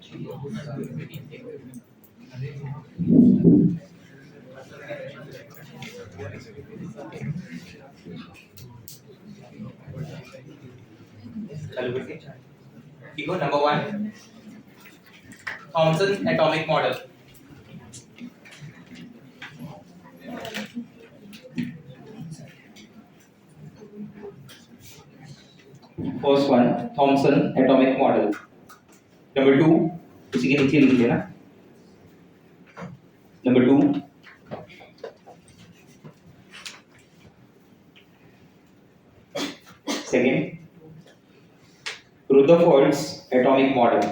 चलो करके देखो number 1 Thomson atomic model. First one Thomson atomic model. Number 2 उसी के नीचे लिख लेना। Number 2 second Rutherford's atomic model.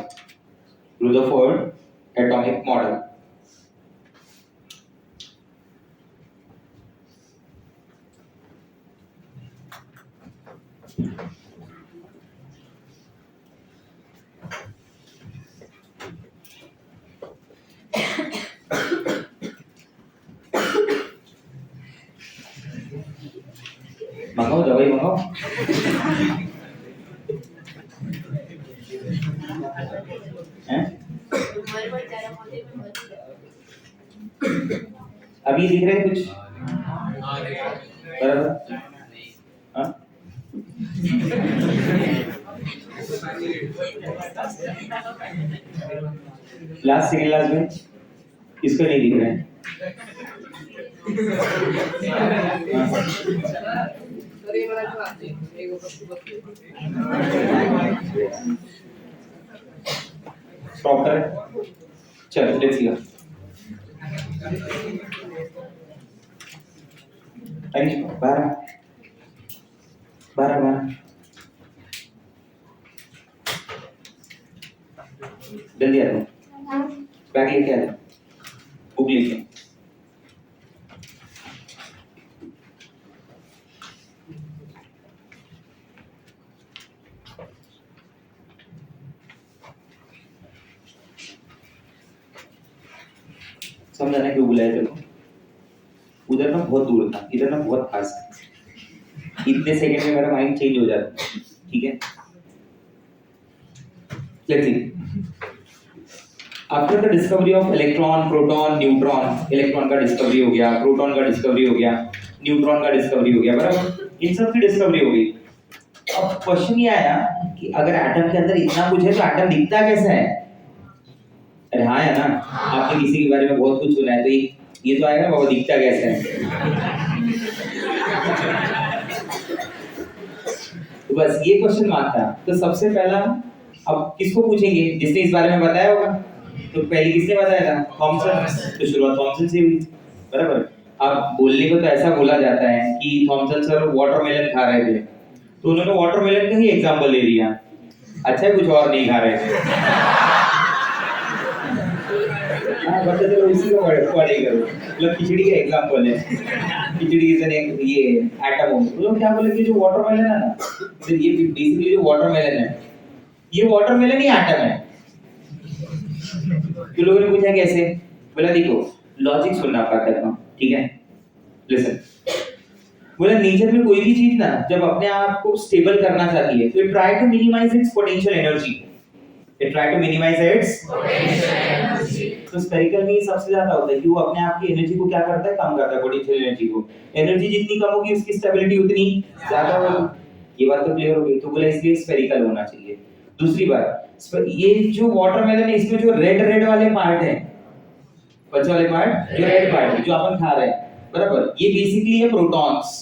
Rutherford atomic model. मंगाओ दवाई मंगाओ। अभी दिख रहे हैं कुछ बराबर? हाँ लास्ट सेकेंड लास्ट में किसको नहीं दिख रहे हैं? स्टॉप करें। चलो लेट्स सी। अरे 12 जल्दी आ जाओ। बैग लेके आ जाओ, बुक लेके। समझा ना क्यों बुलाया तेरे को? उधर ना बहुत दूर था, इधर ना बहुत पास था। इतने सेकंड में मेरा माइंड चेंज हो जाता। ठीक है, let's see. After the discovery of electron, proton, neutron, electron का डिस्कवरी हो गया, प्रोटॉन का डिस्कवरी हो गया, न्यूट्रॉन का डिस्कवरी हो गया, बराबर? इन सब की डिस्कवरी हो गई। अब क्वेश्चन ये आया कि अगर एटम के अंदर इतना कुछ है तो एटम दिखता कैसा है? अरे हाँ है ना, आपने किसी के बारे में बहुत कुछ सुना है, तो ये तो आएगा ना बाबा, दिखता कैसा है? तो बस ये क्वेश्चन मारता। तो सबसे पहला अब किसको पूछेंगे? जिसने इस बारे में बताया होगा। तो पहले किसने बताया था? थॉमसन। तो शुरुआत थॉमसन से हुई, बराबर? अब बोलने को तो ऐसा बोला जाता है कि थॉमसन सर वाटरमेलन खा रहे थे, तो उन्होंने वाटरमेलन का ही एग्जांपल ले लिया। अच्छा है, कुछ और नहीं खा रहे थे। हाँ बच्चा, चलो इसी को पढ़े करो। मतलब खिचड़ी का एग्जांपल है, खिचड़ी इज एन ये एटम हो। तो लोग क्या बोले कि जो वाटरमेलन है ना, तो ये बेसिकली जो वाटरमेलन है, ये वाटरमेलन ही एटम है। तो लोगों ने पूछा कैसे? बोला देखो लॉजिक सुनना पड़ता है, ठीक है? लिसन। बोला नेचर में कोई भी चीज ना जब अपने आप को स्टेबल करना चाहती है तो it try to minimize its potential energy. It try to minimize its potential energy. तो स्फेरिकल में सबसे ज्यादा होता है कि वो अपने आप की एनर्जी को क्या करता है? कम करता है, पोटेंशियल एनर्जी को। एनर्जी जितनी कम होगी उसकी स्टेबिलिटी उतनी ज्यादा होगी। ये बात तो क्लियर हो गई। तो बोला इसलिए स्फेरिकल होना चाहिए। दूसरी बात, ये जो वाटरमेलन है इसमें जो रेड रेड वाले पार्ट है, बच्चे वाले पार्ट, जो रेड पार्ट है जो अपन खा रहे हैं, बराबर, ये बेसिकली है प्रोटॉन्स।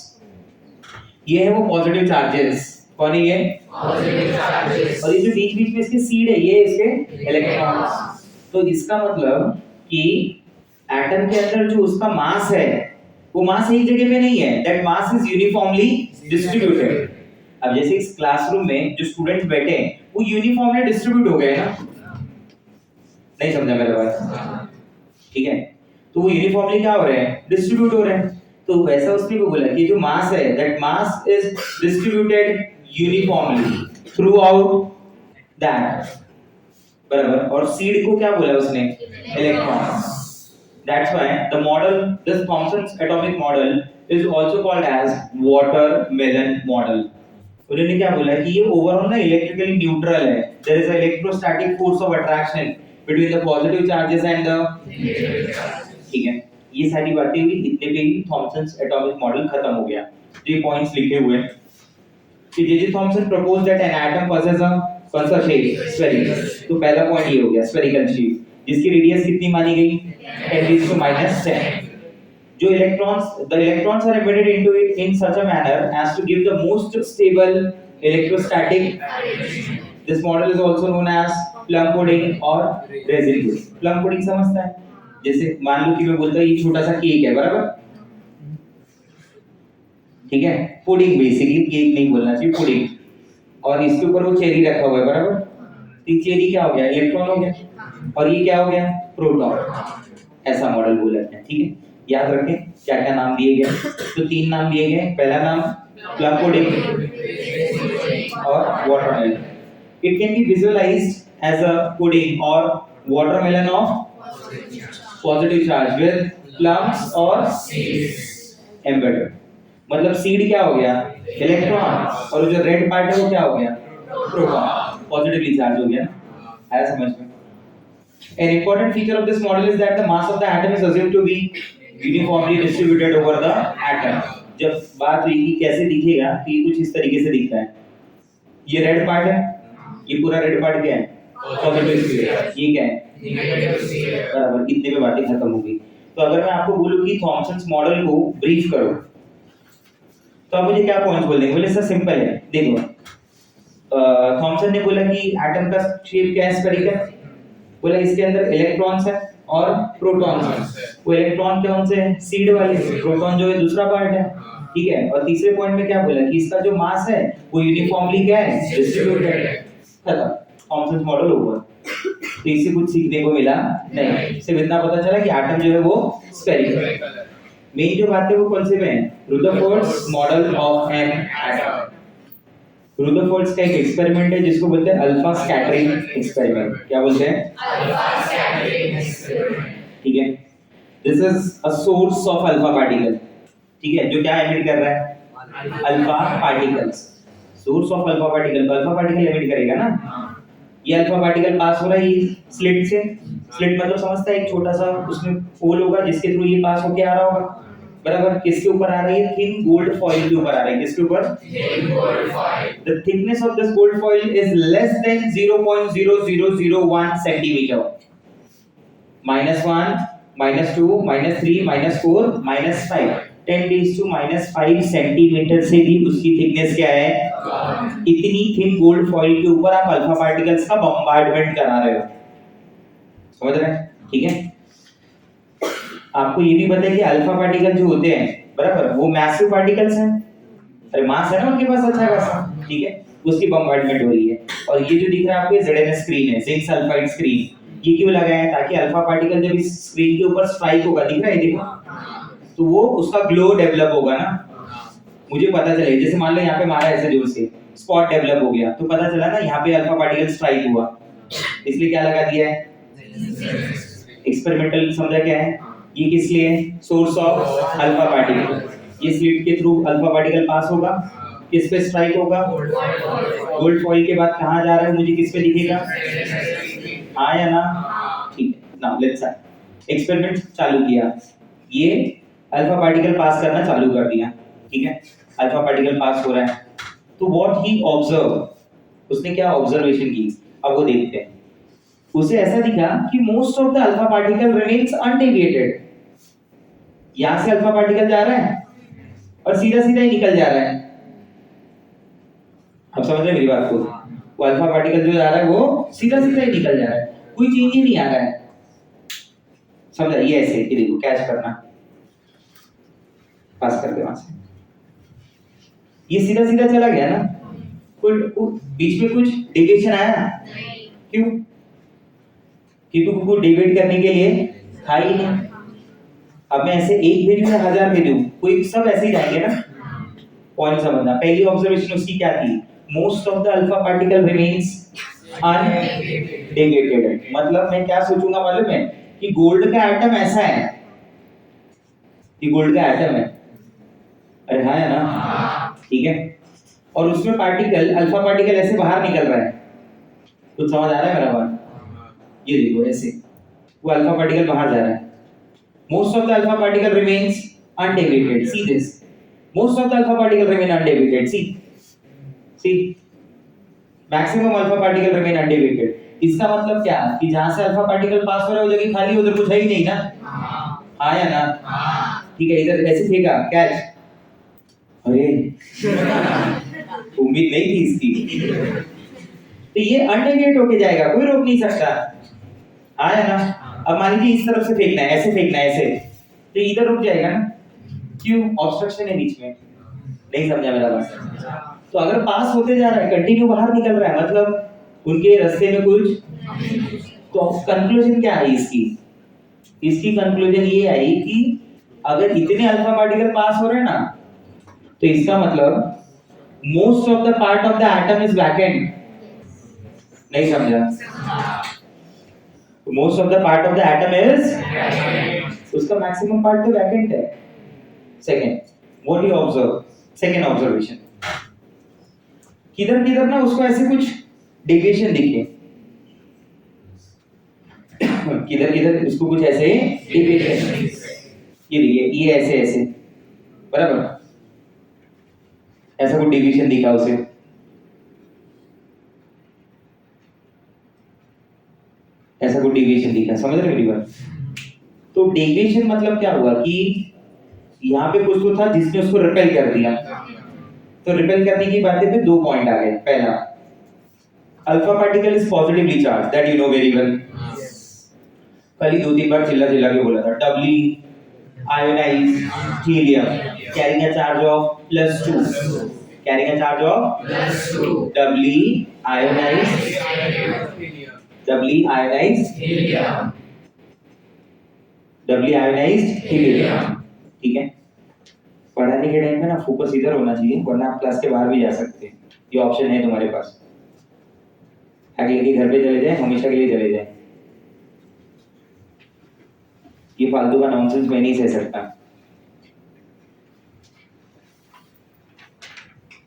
ये है वो पॉजिटिव चार्जेस। कौन है ये? Positive charges. और ये जो बीच बीच में इसके सीड है, ये इसके इलेक्ट्रॉन्स। तो इसका मतलब कि एटम के अंदर जो उसका मास है, वो मास एक जगह पे नहीं है। That mass is uniformly distributed. अब जैसे इस क्लासरूम में जो स्टूडेंट्स बैठे हैं वो यूनिफॉर्मली डिस्ट्रीब्यूट हो गए ना? नहीं समझा मेरा बात? ठीक है, तो वो यूनिफॉर्मली क्या हो रहे हैं? डिस्ट्रीब्यूट हो रहे हैं। तो वैसा उसने भी बोला कि जो मास है, that mass is distributed uniformly through out that, बराबर? और सीड को क्या बोला उसने? Electrons. That's why the model, this Thomson's atomic model, is also called as watermelon model. उन्होंने क्या बोला कि ये ओवरऑल ना इलेक्ट्रिकली न्यूट्रल है, there is a electrostatic force of attraction between the positive charges and the, ठीक है। ये सारी बातें हुई, इतने पे ही थॉमसन्स एटॉमिक मॉडल खत्म हो गया। ये पॉइंट्स लिखे हुए हैं कि J Thomson propose that an atom possesses a कौन सा शेप, स्फेरिकल। तो पहला पॉइंट ये हो गया स्फेरिकल शेप, जिसकी रेडियस कितनी मानी गई 10⁻⁻⁻. जो the electrons are embedded into it in such a manner as to give the most stable electrostatic. This model is also known as plum pudding or resin pudding. plum pudding समझता है? जैसे मान लो कि मैं बोलता हूँ ये छोटा सा केक है, बराबर, ठीक है, पुडिंग, बेसिकली केक नहीं बोलना चाहिए, पुडिंग, और इसके ऊपर वो चेरी रखा हुआ है, बराबर, तो ये चेरी क्या हो गया, इलेक्ट्रॉन हो गया, और ये क्या हो गया, प्रोटॉन। ऐसा मॉडल बोला है, ठीक है। याद रखें क्या क्या नाम दिए गए, तो 3 नाम दिए गए, पहला नाम प्लम पुडिंग और watermelon. It can be visualized as a pudding और watermelon of positive charge with plums और एम्बेडेड। मतलब सीड क्या हो गया, इलेक्ट्रॉन, और जो रेड पार्ट है वो क्या हो गया, प्रोटॉन, पॉजिटिवली चार्ज हो गया। आया समझ में? An important feature of this model is that the mass of the atom is assumed to be uniformly distributed over the atom. जब बात हुई कि कैसे दिखेगा, तो ये कुछ इस तरीके से दिखता है। ये रेड पार्ट है, ये पूरा रेड पार्ट क्या है, पॉजिटिव स्फीयर, ये क्या है, नेगेटिव स्फीयर, बराबर। इतने पे बातें खत्म हो गई। तो अगर मैं आपको बोलूं कि थॉमसन्स मॉडल को ब्रीफ करो, तो आप मुझे क्या पॉइंट्स बोल देंगे? बोले सर सिंपल है, देखो थॉमसन ने बोला कि एटम का शेप क्या है, स्फेरिकल, बोला इसके अंदर इलेक्ट्रॉन्स है और प्रोटॉन्स है। वो इलेक्ट्रॉन कौन से हैं, सीड वाले, प्रोटॉन जो है दूसरा पार्ट है, ठीक है। और तीसरे पॉइंट में क्या बोला कि इसका जो मास है वो यूनिफॉर्मली क्या है, डिस्ट्रीब्यूटेड है। खत्म, थॉमसन्स मॉडल ओवर। तो इससे कुछ सीखने को मिला नहीं, सिर्फ इतना पता चला कि एटम जो है वो स्फेरिकल है। मेन जो बात है वो कौन से में है, रुदरफोर्ड्स मॉडल ऑफ एन एटम। रुदरफोर्ड्स का एक एक्सपेरिमेंट है जिसको बोलते हैं अल्फा स्कैटरिंग एक्सपेरिमेंट। क्या बोलते हैं, अल्फा स्कैटरिंग एक्सपेरिमेंट, ठीक है। This is a source of alpha particle, ठीक है, जो क्या एमिट कर रहा है, alpha particles. Source of alpha particle, alpha particle emit करेगा ना। ये अल्फा पार्टिकल पास हो रहा है ये स्लिट से, स्लिट मतलब समझता है एक छोटा सा उसमें होल होगा जिसके थ्रू ये पास होके आ रहा होगा, बराबर। किसके ऊपर आ रही है, थिन गोल्ड फॉइल के ऊपर आ रही है, किसके ऊपर, thin gold foil. The thickness of this gold foil is less than 0.0001 centimetre. -1 -2 -3 -4 -5 10⁻⁻⁵ centimetre से भी उसकी थिकनेस क्या है, इतनी थिन गोल्ड फॉइल के ऊपर आप अल्फा पार्टिकल्स का बम्बार्डमेंट करा रहे हो, समझ रहे हैं, ठीक है। आपको ये भी पता है कि अल्फा पार्टिकल जो होते हैं, बराबर, वो मैसिव पार्टिकल्स हैं, अरे मास है ना उनके पास अच्छा खासा, ठीक है, उसकी बम्बार्डमेंट हो रही है। और ये जो दिख रहा है आपको ZNS स्क्रीन है, जिंक सल्फाइड स्क्रीन, ये क्यों लगाया है, ताकि अल्फा पार्टिकल जब इस स्क्रीन के ऊपर स्ट्राइक होगा, दिख रहा है, देखो, तो वो उसका ग्लो डेवलप होगा ना, मुझे पता चले, जैसे मान लो यहाँ पे मारा ऐसे जोर से, स्पॉट डेवलप हो गया, तो पता चला ना यहाँ पे अल्फा पार्टिकल स्ट्राइक हुआ, इसलिए क्या लगा दिया है, एक्सपेरिमेंटल। समझा क्या है ये, किस लिए, सोर्स ऑफ अल्फा पार्टिकल। ये स्लिट के थ्रू अल्फा पार्टिकल पास होगा, किस पे स्ट्राइक होगा, गोल्ड फॉइल के बाद कहाँ जा रहा है, मुझे किस पे दिखेगा, हाँ या ना, ठीक है। Now let's start. एक्सपेरिमेंट चालू किया, ये अल्फा पार्टिकल पास करना चालू कर दिया, ठीक है, अल्फा पार्टिकल पास हो रहा है। तो व्हाट ही ऑब्जर्व, उसने क्या ऑब्जर्वेशन की, अब वो देखते हैं। उसे ऐसा दिखा कि most of the alpha particle remains undeviated. यहां से अल्फा पार्टिकल जा रहा है और सीधा सीधा ही निकल जा रहा है। अब समझ रहे मेरी बात को, वो अल्फा पार्टिकल जो जा रहा है वो सीधा सीधा ही निकल जा रहा है, कोई चेंज ही नहीं आ रहा है। समझा, ये ऐसे कि देखो कैच करना, पास कर दे वहां से, ये सीधा सीधा चला गया ना, कोई बीच में कुछ डेविएशन आया, क्यों, क्योंकि को डेविएट करने के लिए था ही नहीं। अब मैं ऐसे एक भेजूं या 1000 भेजूं, कोई सब ऐसे ही जाएंगे ना। पॉइंट समझना, पहली ऑब्जर्वेशन उसकी क्या थी, most of the alpha particle remains undeviated. मतलब मैं क्या सोचूंगा मालूम है, कि गोल्ड का एटम ऐसा है, कि गोल्ड का एटम है, अरे हाँ है ना, ठीक है। और उसमें पार्टिकल अल्फा पार्टिकल ऐसे बाहर निकल रहा है, कुछ समझ आ रहा है मेरा बात? ये देखो ऐसे वो अल्फा पार्टिकल बाहर जा रहा है। Most of the alpha particle remains undeviated, see this, most of the alpha particle remain undeviated, see maximum alpha particle remain undeviated. इसका मतलब क्या कि जहां से अल्फा पार्टिकल पास हो रहा है वो जगह खाली, उधर कुछ है ही नहीं ना, हाँ या ना? ठीक है, इधर ऐसे फेंका कैच, अरे उम्मीद नहीं थी इसकी, तो ये अनडेविएट होके जाएगा, कोई रोक नहीं सकता, हाँ या ना? अब मान लीजिए इस तरफ से फेंकना है, ऐसे फेंकना है ऐसे, तो इधर रुक जाएगा ना, क्यों? ऑब्स्ट्रक्शन है बीच में, नहीं समझा मेरा बात? तो अगर पास होते जा रहा है, कंटिन्यू बाहर निकल रहा है, मतलब उनके रास्ते में कुछ, तो कंक्लूजन क्या है इसकी? इसकी कंक्लूजन ये आई कि अगर इतने अल्फा पार्टिकल पास हो रहे हैं ना, तो इसका मतलब most of the part of the atom is vacant, नहीं समझा? Most of the part of the atom is, उसका मैक्सिमम पार्ट तो वैकेंट है। Second, what you observe, second observation, किधर किधर ना उसको ऐसे कुछ डेविएशन दिखे, किधर किधर उसको कुछ ऐसे डेविएशन, ये देखिए ये ऐसे ऐसे, बराबर, ऐसा कुछ डेविएशन दिखा उसे, ऐसा कुछ डेविएशन दिखा, समझ रहे मेरी बात? तो डेविएशन मतलब क्या हुआ कि यहाँ पे कुछ तो था जिसने उसको रिपेल कर दिया, तो रिपेल करने की बातें पे दो पॉइंट आ गए। पहला, alpha particle is positively charge, that you know very well, कल ही 2-3 बार चिल्ला चिल्ला के बोला था, doubly ionized helium carrying a charge of +2, carrying a charge of +2, doubly ionized helium, doubly ionized helium, ठीक है? पढ़ाने के टाइम पे ना फोकस इधर होना चाहिए, वरना आप क्लास के बाहर भी जा सकते हैं, ये ऑप्शन है तुम्हारे पास, अगले के घर पे चले जाए, हमेशा के लिए चले जाए, ये फालतू का नॉनसेंस मैं नहीं सह सकता।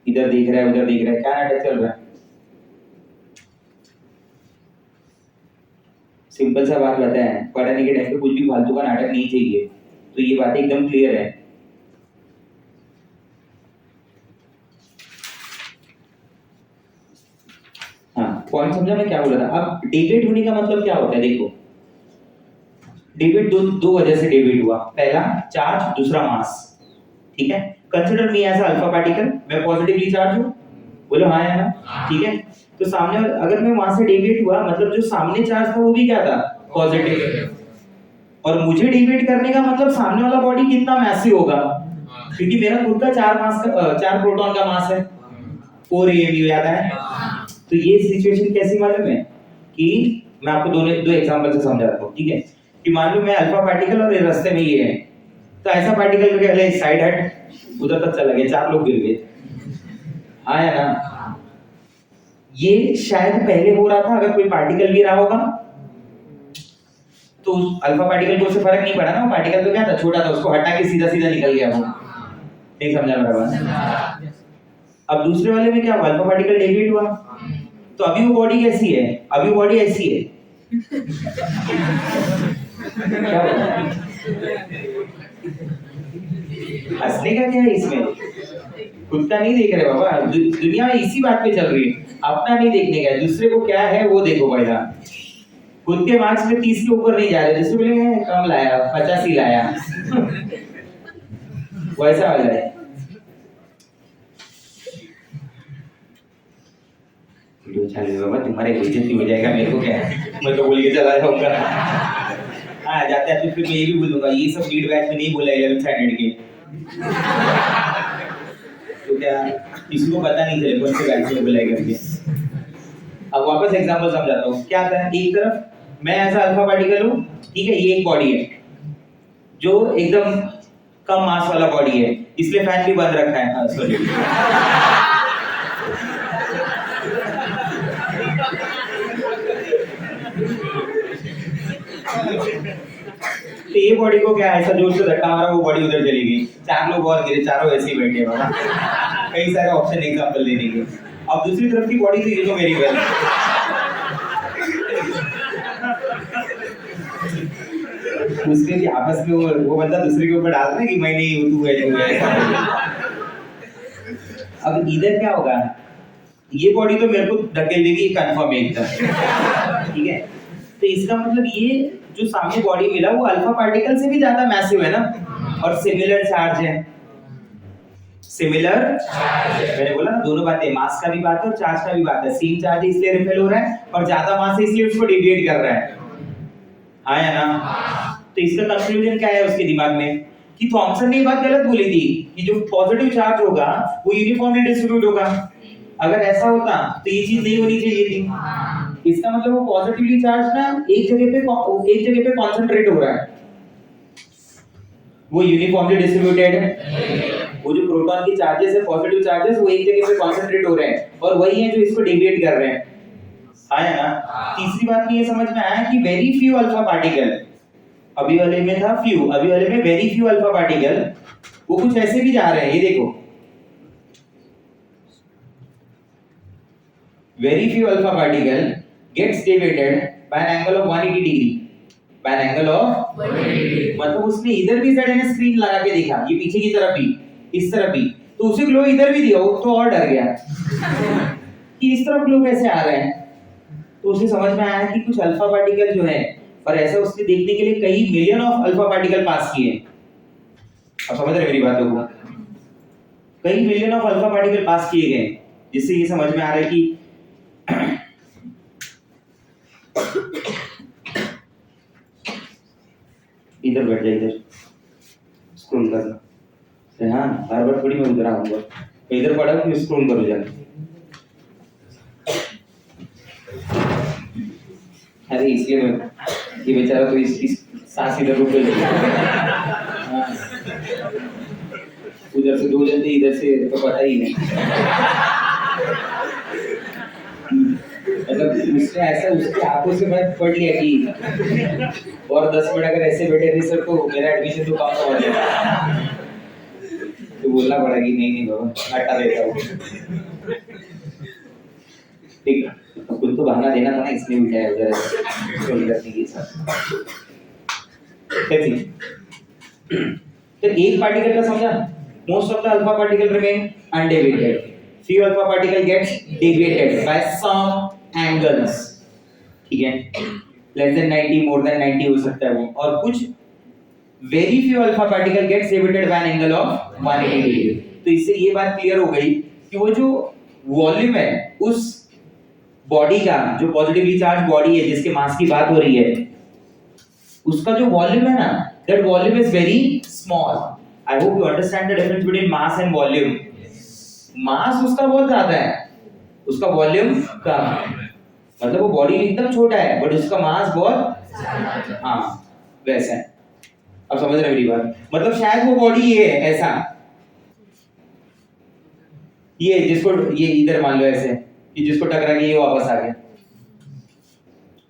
इधर देख रहा है उधर देख रहा है, क्या नाटक चल रहा है? सिंपल सा बात बताया है, पढ़ाने के टाइम पे कुछ भी फालतू का नाटक नहीं चाहिए, तो ये बात एकदम क्लियर है। हाँ, पॉइंट समझा मैं क्या बोला था? अब डेविएट होने का मतलब क्या होता है? देखो, डेविएट दो वजह से डेविएट हुआ, पहला चार्ज, दूसरा मास, ठीक है? Consider me as alpha particle, मैं पॉजिटिवली चार्ज हूं, बोलो हाँ या ना? ठीक है, तो सामने अगर मैं वहां से डेविएट हुआ, मतलब जो सामने चार्ज था वो भी क्या था? पॉजिटिव, और मुझे डेविएट करने का मतलब सामने वाला बॉडी कितना मैसिव होगा, क्योंकि मेरा खुद का 4 प्रोटॉन का मास है, 4 AMU, याद है? तो ये सिचुएशन कैसी मालूम है कि मैं आपको दो एग्जांपल से समझाता हूँ, ठीक है? कि मान लो मैं अल्फा पार्टिकल और ये रास्ते में ये है, तो ऐसा पार्टिकल के पहले साइड हट, उधर तक चला गया, 4 लोग गिर गए, हाँ या ना? ये शायद पहले हो रहा था, अगर कोई पार्टिकल गिरा होगा तो अल्फा पार्टिकल को उससे फर्क नहीं पड़ा ना, वो पार्टिकल तो क्या था, छोटा था, उसको हटा के सीधा सीधा निकल गया वो, नहीं समझा मेरा बात? अब दूसरे वाले में क्या हुआ? अल्फा पार्टिकल डेविएट हुआ, तो अभी वो बॉडी कैसी है? अभी वो बॉडी ऐसी है, क्या हंसने का क्या है इसमें? खुद का नहीं देख रहे बाबा, दुनिया इसी बात पे चल रही है, अपना नहीं देखने का, दूसरे को क्या है वो देखो पहला। खुद के मार्क्स में 30 के ऊपर नहीं जा रहे, दूसरे बोलेंगे कम लाया, 50 ही लाया, वैसा वाला है। वीडियो चल बाबा, तुम्हारे बेइज्जती हो जाएगा, मेरे को क्या है, मैं तो बोल के चला जाऊंगा। हाँ, जाते हैं तो फिर मैं ये भी बोलूंगा, ये सब लीड बैच में नहीं बोला 11th स्टैंडर्ड के, तो क्या किसी को पता नहीं चले कौन से बैच में बोला करके। अब वापस एग्जांपल समझाता हूँ, क्या आता है? एक तरफ मैं ऐसा अल्फा पार्टिकल हूँ, ठीक है? ये एक बॉडी है जो एकदम कम मास वाला बॉडी है, इसलिए फैन भी बंद रखा है, सॉरी। तो ये बॉडी को क्या ऐसा जोर से धक्का मारा, वो बॉडी उधर चली गई, 4 लोग और गिरे, चारों ऐसे ही बैठे बाबा। कई सारे ऑप्शन एग्जांपल देने के। अब दूसरी तरफ की बॉडी से यू नो वेरी वेल, उसके भी आपस में वो बंदा दूसरे के ऊपर डालता है कि मैं नहीं हूँ, तू है। अब इधर क्या होगा, ये बॉडी तो मेरे को धकेल देगी कंफर्म है एकदम, ठीक है। तो इसका मतलब ये जो सामने बॉडी मिला वो अल्फा पार्टिकल से भी ज्यादा मैसिव है ना, और सिमिलर चार्ज है। सिमिलर मैंने बोला ना, दोनों बातें, मास का भी बात है और चार्ज का भी बात है। सेम चार्ज इसलिए रिपेल हो रहा है और ज्यादा मास है इसलिए उसको डेविएट कर रहा है, हाँ या ना। तो इसका कंक्लूजन क्या है उसके दिमाग में कि थॉमसन ने ये बात गलत बोली थी कि जो पॉजिटिव चार्ज होगा वो यूनिफॉर्मली डिस्ट्रीब्यूट होगा। अगर ऐसा होता तो ये चीज नहीं होनी चाहिए थी। इसका मतलब वो पॉजिटिवली चार्ज ना एक जगह पे कॉन्सेंट्रेट हो रहा है, वो यूनिफॉर्मली डिस्ट्रीब्यूटेड है। वो जो प्रोटॉन की चार्जेस है, पॉजिटिव चार्जेस, वो एक जगह पे कॉन्सेंट्रेट हो रहे हैं और वही है जो इसको डेविएट कर रहे हैं, आया ना। तीसरी बात में ये समझ में आया कि वेरी फ्यू अल्फा पार्टिकल, अभी वाले में था फ्यू, अभी वाले में वेरी फ्यू अल्फा पार्टिकल, वो कुछ ऐसे भी जा रहे हैं, ये देखो, very few alpha particle gets deviated by an angle of 180 degree, by an angle of 180, मतलब उसने इधर भी ZNS स्क्रीन लगा के देखा, ये पीछे की तरफ भी, इस तरफ भी, तो उसे ग्लो इधर भी दिया, तो और डर गया कि इस तरफ ग्लो कैसे आ रहे हैं। तो उसे समझ में आया कि कुछ अल्फा पार्टिकल जो है, पर ऐसा उसने देखने के लिए कई million of alpha particle pass किए। अब समझ रहे मेरी बातों को, कई million of alpha particle pass किए गए, जिससे ये समझ में आ रहा है कि इधर बैठ जाए, इधर स्क्रॉल करना, हाँ हर बार थोड़ी मैं उधर आऊंगा, तो इधर पड़ा कि स्क्रॉल करो जाके। अरे इसलिए मैं, ये बेचारा तो इसकी सांस इधर रुक गई, उधर से दो जल्दी, इधर से तो पता ही नहीं। मतलब उसने ऐसा उसकी आंखों से मैं पढ़ लिया कि और 10 मिनट अगर ऐसे बैठे रहे सर तो मेरा एडमिशन तो कम हो जाएगा। तो बोलना पड़ा कि नहीं बाबा हटा देता हूँ, ठीक है। कुछ तो बहाना देना था ना, इसलिए बिठाया उधर स्क्रॉल करने के साथ। तो एक पार्टिकल का समझा, most of the alpha particle remain undeviated, few alpha particle gets deviated by some angles, ठीक है, less than 90, more than 90 हो सकता है वो, और कुछ very few alpha particle gets deviated by an angle of 180 degree। तो इससे ये बात क्लियर हो गई कि वो जो वॉल्यूम है उस बॉडी का, जो पॉजिटिवली चार्ज बॉडी है जिसके मास की बात हो रही है, उसका जो वॉल्यूम है ना, that volume is very small। I hope you understand the difference between mass and volume। मास उसका बहुत ज्यादा है, उसका वॉल्यूम कम है, मतलब वो बॉडी एकदम छोटा है बट उसका मास बहुत, हाँ वैसा है। अब समझ रहे मेरी बात, मतलब शायद वो बॉडी ये है ऐसा, ये जिसको ये इधर मान लो ऐसे कि जिसको टकरा के ये वापस आ गया।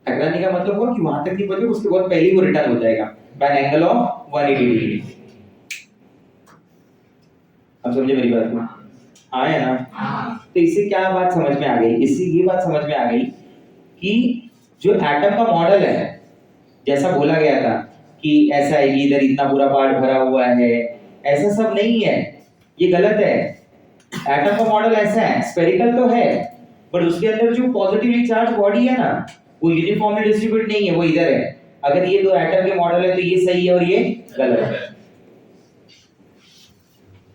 टकराने का मतलब हुआ कि वहां तक नहीं पहुंचे, उसके बाद पहले ही वो रिटर्न हो जाएगा by an angle of 180 degree. अब समझे मेरी बात को, हाँ है ना। तो इससे क्या बात समझ में आ गई, इससे ये बात समझ में आ गई कि जो एटम का मॉडल है, जैसा बोला गया था कि ऐसा है कि इधर इतना पूरा पार्ट भरा हुआ है, ऐसा सब नहीं है, ये गलत है। एटम का मॉडल ऐसा है, स्फेरिकल तो है बट उसके अंदर जो पॉजिटिवली चार्ज बॉडी है ना, वो यूनिफॉर्मली डिस्ट्रीब्यूट नहीं है, वो इधर है। अगर ये दो एटम के मॉडल है तो ये सही है और ये गलत है,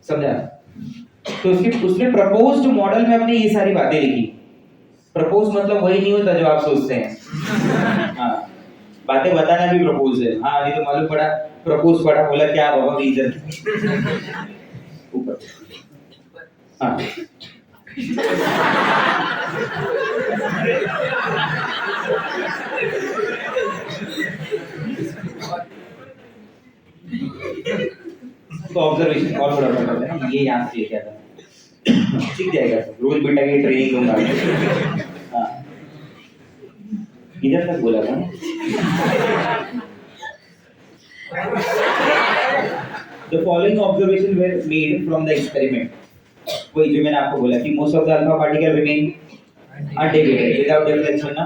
समझा। तो उसने प्रपोज्ड मॉडल में अपने ये सारी बातें लिखी। प्रपोज मतलब वही नहीं होता जो आप सोचते हैं, हाँ बातें बताना भी प्रपोज है। हाँ नहीं तो मालूम पड़ा प्रपोज पढ़ा, बोला क्या बाबा इधर ऊपर, हाँ तो ऑब्जर्वेशन और थोड़ा सा करते हैं, ये याद से क्या था, सीख जाएगा, रोज बेटा की ट्रेनिंग दूंगा। हाँ इधर तक बोला था। The following observations were made from the experiment. वही जो मैंने आपको बोला कि most of the alpha particle remain undeviated without deflection ना.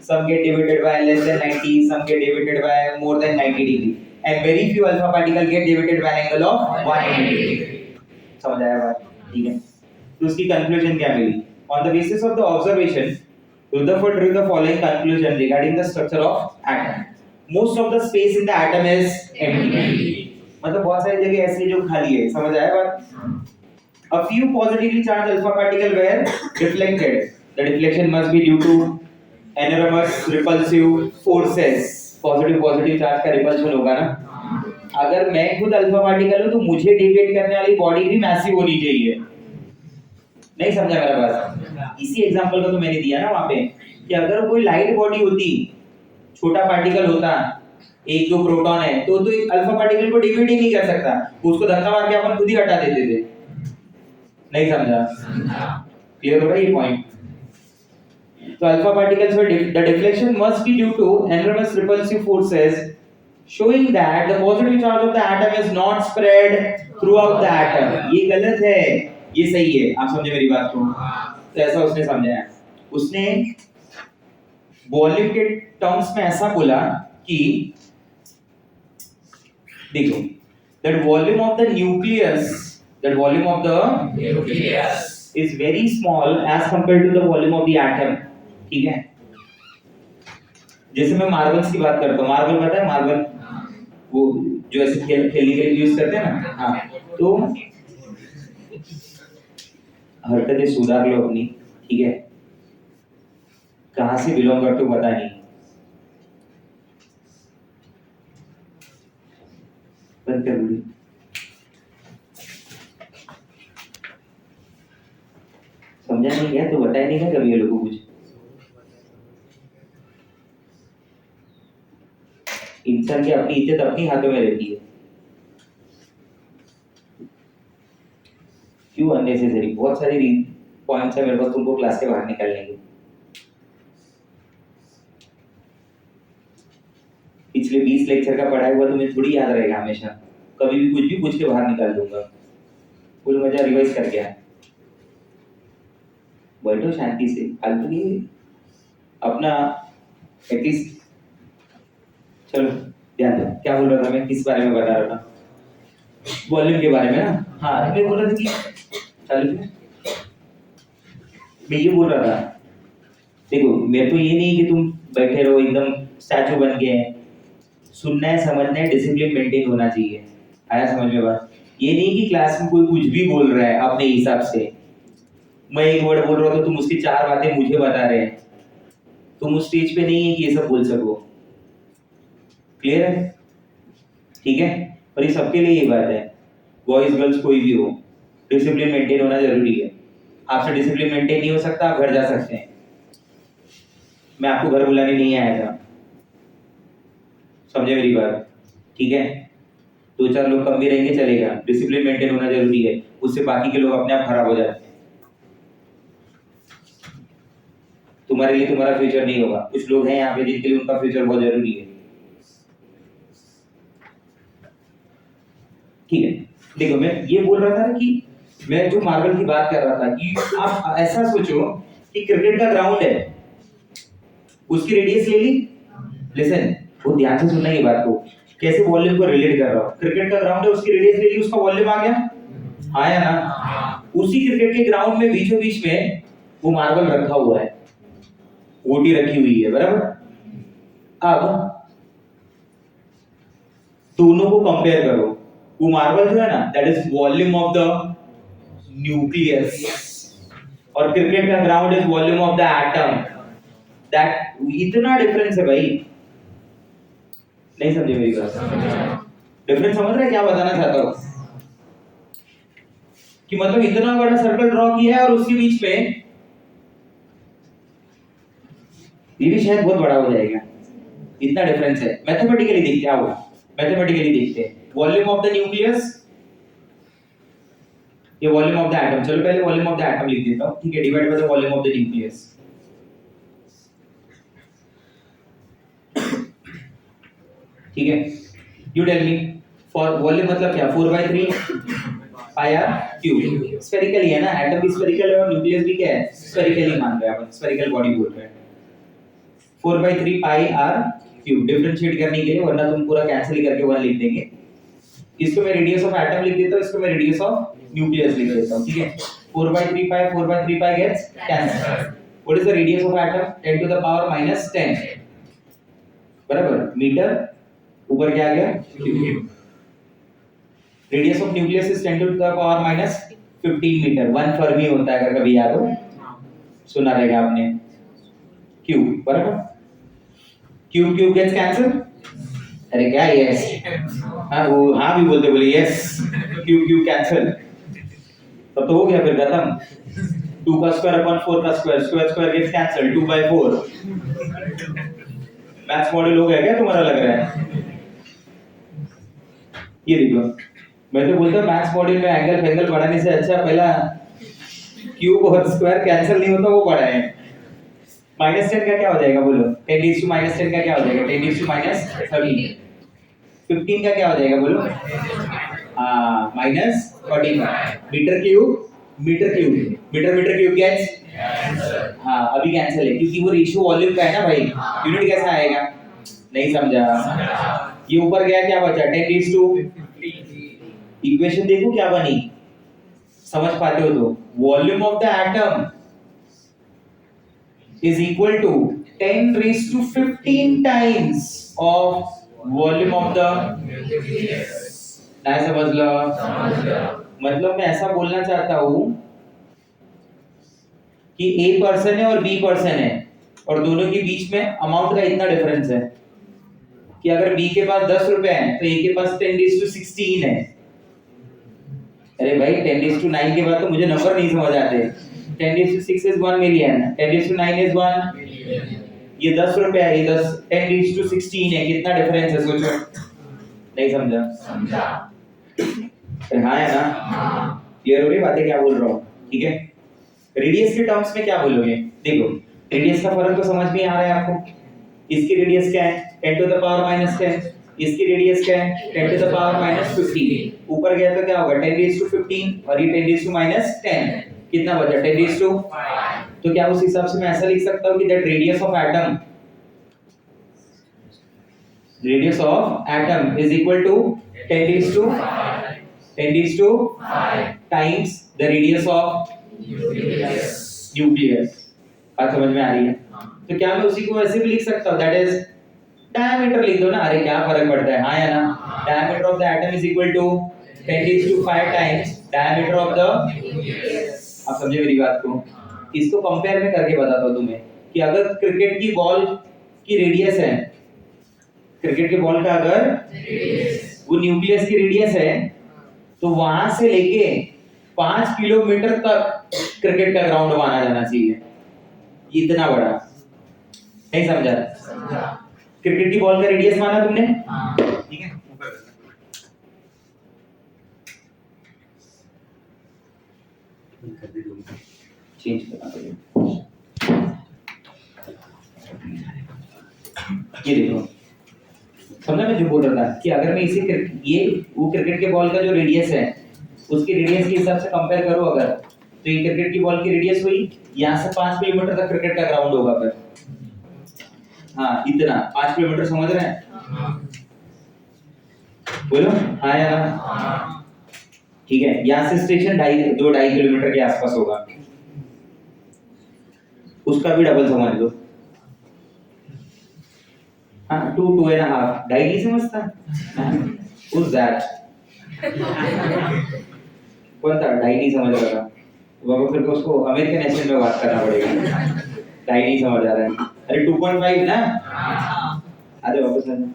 Some get deviated by less than 90, some get deviated by more than 90 degree, and very few alpha particle get deviated by an angle of 180 degree. समझ आया बात? ठीक है. तो उसकी conclusion क्या मिली? On the basis of the observation, Rutherford drew the following conclusion regarding the structure of atom. Most of the space in the atom is empty. मतलब बहुत सारी जगह ऐसी जो खाली है. समझ आया बात? A few positively charged alpha particle were deflected. The deflection must be due to enormous repulsive forces. Positive charge का रिपल्शन होगा ना. अगर मैं खुद अल्फा पार्टिकल हूं तो मुझे डिविएट करने वाली बॉडी भी मैसिव होनी चाहिए. नहीं समझा मेरा बात? इसी एग्जांपल का तो मैंने दिया ना वहां पे कि अगर कोई लाइट बॉडी होती, छोटा पार्टिकल होता, एक दो प्रोटॉन है, तो अल्फा पार्टिकल को डिविएट ही नहीं कर सकता. उसको धक्का मार के अपन खुद ही हटा देते थे. नहीं समझा? क्लियर हो रहा है ये point? So alpha particles were the deflection must be due to enormous repulsive forces, showing that the positive charge of the atom is not spread throughout the atom. ये गलत है, ये सही है. आप समझे मेरी बात को? तो ऐसा उसने समझाया. उसने वॉल्यूम के टर्म्स में ऐसा बोला कि देखो, that volume of the nucleus is very small as compared to the volume of the atom. ठीक है. जैसे मैं मार्बल्स की बात करता हूँ. मार्बल पता है? मार्बल वो जो ऐसे खेलने के लिए यूज करते हैं ना. हाँ, तो हरकतें सुधार लो अपनी. ठीक है. कहाँ से बिलोंग करते हो पता नहीं. बंद कर वीडियो. समझा नहीं गया तो बताया नहीं ना कभी ये लोगों को कुछ. इंसान की अपनी इज्जत अपनी हाथों में रहती है. क्यों अननेसेसरी? बहुत सारी पॉइंट्स है मेरे पास तुमको क्लास के बाहर निकालने के. पिछले 20 लेक्चर का पढ़ाया हुआ तुम्हें थोड़ी याद रहेगा हमेशा. कभी भी कुछ भी पूछ के बाहर निकाल दूंगा. फुल मजा रिवाइज करके आए. बैठो शांति से. फालतू की अपना एटलीस्ट. चलो ध्यान दो. क्या बोल रहा था मैं? किस बारे में बता रहा था? वॉल्यूम के बारे में ना. हाँ, मैं बोल रहा था कि चलो मैं ये बोल रहा था. देखो, मैं तो ये नहीं कि तुम बैठे रहो एकदम स्टैचू बन के. सुनना है, समझना है, डिसिप्लिन मेंटेन होना चाहिए. आया समझ में बात? ये नहीं कि क्लास में कोई कुछ भी बोल रहा है अपने हिसाब से. मैं एक वर्ड बोल रहा हूँ तो तुम उसकी 4 बातें मुझे बता रहे हैं. तुम उस स्टेज पे नहीं है कि ये सब बोल सको. क्लियर है? ठीक है. और ये सबके लिए ये बात है. बॉयज गर्ल्स कोई भी हो, डिसिप्लिन मेंटेन होना जरूरी है. आपसे डिसिप्लिन मेंटेन नहीं हो सकता, आप घर जा सकते हैं. मैं आपको घर बुलाने नहीं आया था. समझे मेरी बात? ठीक है. 2-4 लोग कम भी रहेंगे चलेगा. डिसिप्लिन मेंटेन होना जरूरी है. उससे बाकी के लोग अपने आप खराब हो जाते हैं. तुम्हारे लिए तुम्हारा फ्यूचर नहीं होगा. कुछ लोग हैं यहाँ पे जिनके लिए उनका फ्यूचर बहुत जरूरी है. ठीक है. देखो, मैं ये बोल रहा था कि मैं जो मार्बल की बात कर रहा था कि आप ऐसा सोचो कि क्रिकेट का ग्राउंड है, उसकी रेडियस ले ली. लिसन, वो ध्यान से सुनना ये बात को. कैसे वॉल्यूम को रिलेट कर रहा हूँ. क्रिकेट का ग्राउंड है, उसकी रेडियस ले ली, उसका वॉल्यूम आ गया. आया ना? उसी क्रिकेट के ग्राउंड में बीचों बीच में वो मार्बल रखा हुआ है, गोटी रखी हुई है. बराबर. अब दोनों को कंपेयर करो. वो मार्बल जो है ना, that is volume of the nucleus, और क्रिकेट का ground is volume of the atom. That इतना डिफरेंस है भाई. नहीं समझे मेरी बात? डिफरेंस समझ रहे क्या बताना चाहता हूँ? कि मतलब इतना बड़ा सर्कल ड्रॉ किया है और उसके बीच में ये भी शायद बहुत बड़ा हो जाएगा. इतना डिफरेंस है. मैथमेटिकली देखते हैं. मैथमेटिकली देखते हैं. वॉल्यूम ऑफ द न्यूक्लियस, ये वॉल्यूम ऑफ द एटम. चलो पहले वॉल्यूम ऑफ द एटम लिख देता हूं. ठीक है. Divide by the volume of the nucleus. ठीक है. You tell me, for volume मतलब क्या? 4/3 पाई आर क्यूब। स्फेरिकल ही है ना, एटम भी स्फेरिकल है और न्यूक्लियस भी क्या है, स्फेरिकल ही मान रहे हैं अपन, स्फेरिकल बॉडी बोल रहे हैं। 4/3 पाई आर क्यूब डिफरेंशिएट करने के लिए, वरना तुम पूरा कैंसिल ही करके 1 लिख देंगे। इसको मैं रेडियस ऑफ एटम लिख देता हूं, इसको मैं रेडियस ऑफ न्यूक्लियस लिख देता हूं, ठीक है। 4/3 pi gets cancel. What is the radius of atom? 10 to the power -10 बराबर मीटर, ऊपर क्या आ गया cube. Radius of nucleus is 10 to the power -15 metre. 1 fermi होता है, अगर कभी याद हो, सुना रहेगा आपने, क्यूब बराबर। Cube cube gets cancel. अरे क्या यस, हाँ वो हाँ भी बोलते, बोले यस, क्यूब क्यूब कैंसिल, तब तो हो गया फिर खत्म। 2 का स्क्वायर अपॉन 4 का square, square square gets cancel, 2/4। Maths model हो गया क्या तुम्हारा, लग रहा है? ये देखो, मैं तो बोलता हूँ मैथ्स मॉडल में एंगल फैंगल पढ़ाने से अच्छा पहला क्यूब और स्क्वायर कैंसिल नहीं होता वो पढ़ाए। -10 का क्या हो जाएगा बोलो? 10 to -10 का क्या हो जाएगा? 10 to -13। 15 का क्या हो जाएगा बोलो? हाँ -45 metre cube, metre cube, metre metre cube gets हाँ अभी कैंसिल है, क्योंकि वो रेशियो वॉल्यूम का है ना भाई। यूनिट कैसा आएगा? नहीं समझा? ये ऊपर गया, क्या बचा? 10 to इक्वेशन देखो क्या बनी, समझ पाते हो तो? Volume of the atom is equal to 10 raised to 15 times of volume of the नहीं समझ लो? मतलब मैं ऐसा बोलना चाहता हूं कि A पर्सन है और B पर्सन है और दोनों के बीच में अमाउंट का इतना डिफरेंस है कि अगर B के पास 10 रुपए हैं तो A के पास 10 raised to 16 है। अरे भाई 10 raised to 9 के बाद तो मुझे नंबर नहीं समझ आते। 10 raised to 6 is 1 million, 10 raised to 9 is 1 million। ये 10 रुपए है, ये 10, 10 raised to 16 है, कितना डिफरेंस है सोचो? नहीं समझा? समझा। हाँ है ना? क्लियर हो रही बातें क्या बोल रहा हूँ? ठीक है। रेडियस के टर्म्स में क्या बोलोगे? देखो रेडियस का फर्क तो समझ में आ रहा है आपको। इसकी रेडियस क्या है? 10 टू द पावर -10। इसकी रेडियस क्या है? 10 टू द पावर -15। ऊपर गया तो क्या होगा? 10 raised to 15 और ये 10 raised to -10, कितना बचा? 10 raised to 5। तो क्या उस हिसाब से मैं ऐसा लिख सकता हूँ कि that radius of atom is equal to 10 raised to 5 times the radius of nucleus. बात समझ में आ रही है? तो क्या मैं उसी को ऐसे भी लिख सकता हूँ, दैट इज डायमीटर लिख दो ना। अरे क्या फर्क पड़ता है, हाँ या ना? Diameter of the atom is equal to 10 raised to 5 times diameter of the, आप समझे मेरी बात को? इसको कंपेयर में करके बताता हूँ तुम्हें कि अगर क्रिकेट की बॉल की रेडियस है, क्रिकेट के बॉल का अगर वो न्यूक्लियस की रेडियस है तो वहां से लेके 5 किलोमीटर तक क्रिकेट का ग्राउंड माना जाना चाहिए, इतना बड़ा। नहीं समझा? क्रिकेट की बॉल का रेडियस माना तुमने? ठीक है, चेंज करना पड़ेगा। ये देखो, समझा मैं जो बोल रहा था कि अगर मैं इसी ये वो क्रिकेट के बॉल का जो रेडियस है उसकी रेडियस के हिसाब से कंपेयर करो अगर, तो ये क्रिकेट की बॉल की रेडियस हुई, यहाँ से 5 किलोमीटर तक क्रिकेट का ग्राउंड होगा फिर। हाँ इतना 5 किलोमीटर, समझ रहे हैं? बोलो हाँ या ना? ठीक है, यहाँ से स्टेशन 2.5 किलोमीटर के आसपास होगा, उसका भी डबल समझ लो। हाँ 2.5 ढाई नहीं समझता? उस दैट कौन था ढाई नहीं समझ रहा था? बाबा फिर उसको अमेरिकन एक्सेंट में बात करना पड़ेगा। ढाई नहीं समझ आ रहा है? अरे 2.5 ना? अरे वापस आना।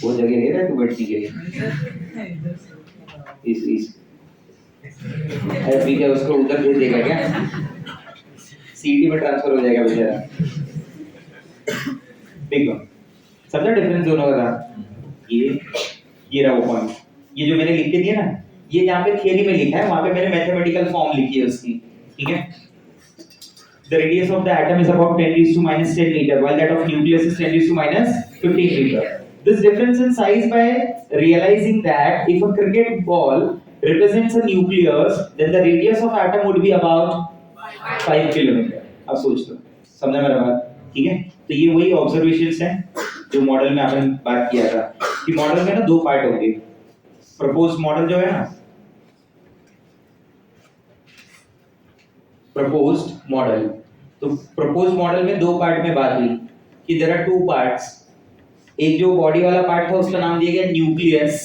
वो जगह ले रहा है तू बैठने के लिए? इस अरे ठीक है, उसको उधर भेज देगा क्या? सीटी में ट्रांसफर हो जाएगा बेचारा। देखो समझा डिफरेंस दोनों का? ये रहा वो पॉइंट। ये जो मैंने लिख के दिया ना, ये यहाँ पे थियरी में लिखा है, वहां पे मैंने मैथमेटिकल फॉर्म लिखी है उसकी। ठीक है, the radius of the atom is about 10 raised to minus 10 meter, while that of nucleus is 10 raised to minus 15 meter. This difference in size by realizing that if a cricket ball represents a nucleus, then the radius of atom would be about 5 kilometre. अब सोच लो, समझा मेरा बात? ठीक है? तो ये वही ऑब्जर्वेशंस हैं जो मॉडल में आपने बात किया था कि मॉडल में ना दो पार्ट होंगे. प्रपोज्ड मॉडल जो है ना, प्रपोज्ड मॉडल, तो प्रपोज्ड मॉडल में दो पार्ट में बात हुई कि देयर आर टू पार्ट्स. एक जो बॉडी वाला पार्ट था उसका नाम दिया गया न्यूक्लियस.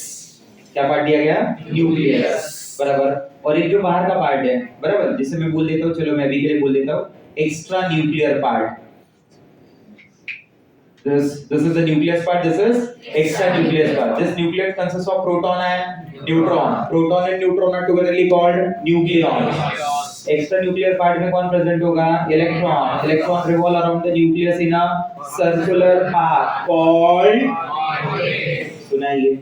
क्या पार्ट दिया गया? न्यूक्लियस. बराबर. और एक जो बाहर का पार्ट है, बराबर, जिसे मैं बोल देता हूँ, चलो मैं भी के लिए बोल देता हूँ, extra nuclear part. This is the nucleus part. This is extranucleus part. This nucleus consists of proton and neutron. Proton and neutron are togetherly called nucleon. Extranuclear part में कौन present होगा? Electron. Electron revolve around the nucleus in a circular path called. सुना है ये?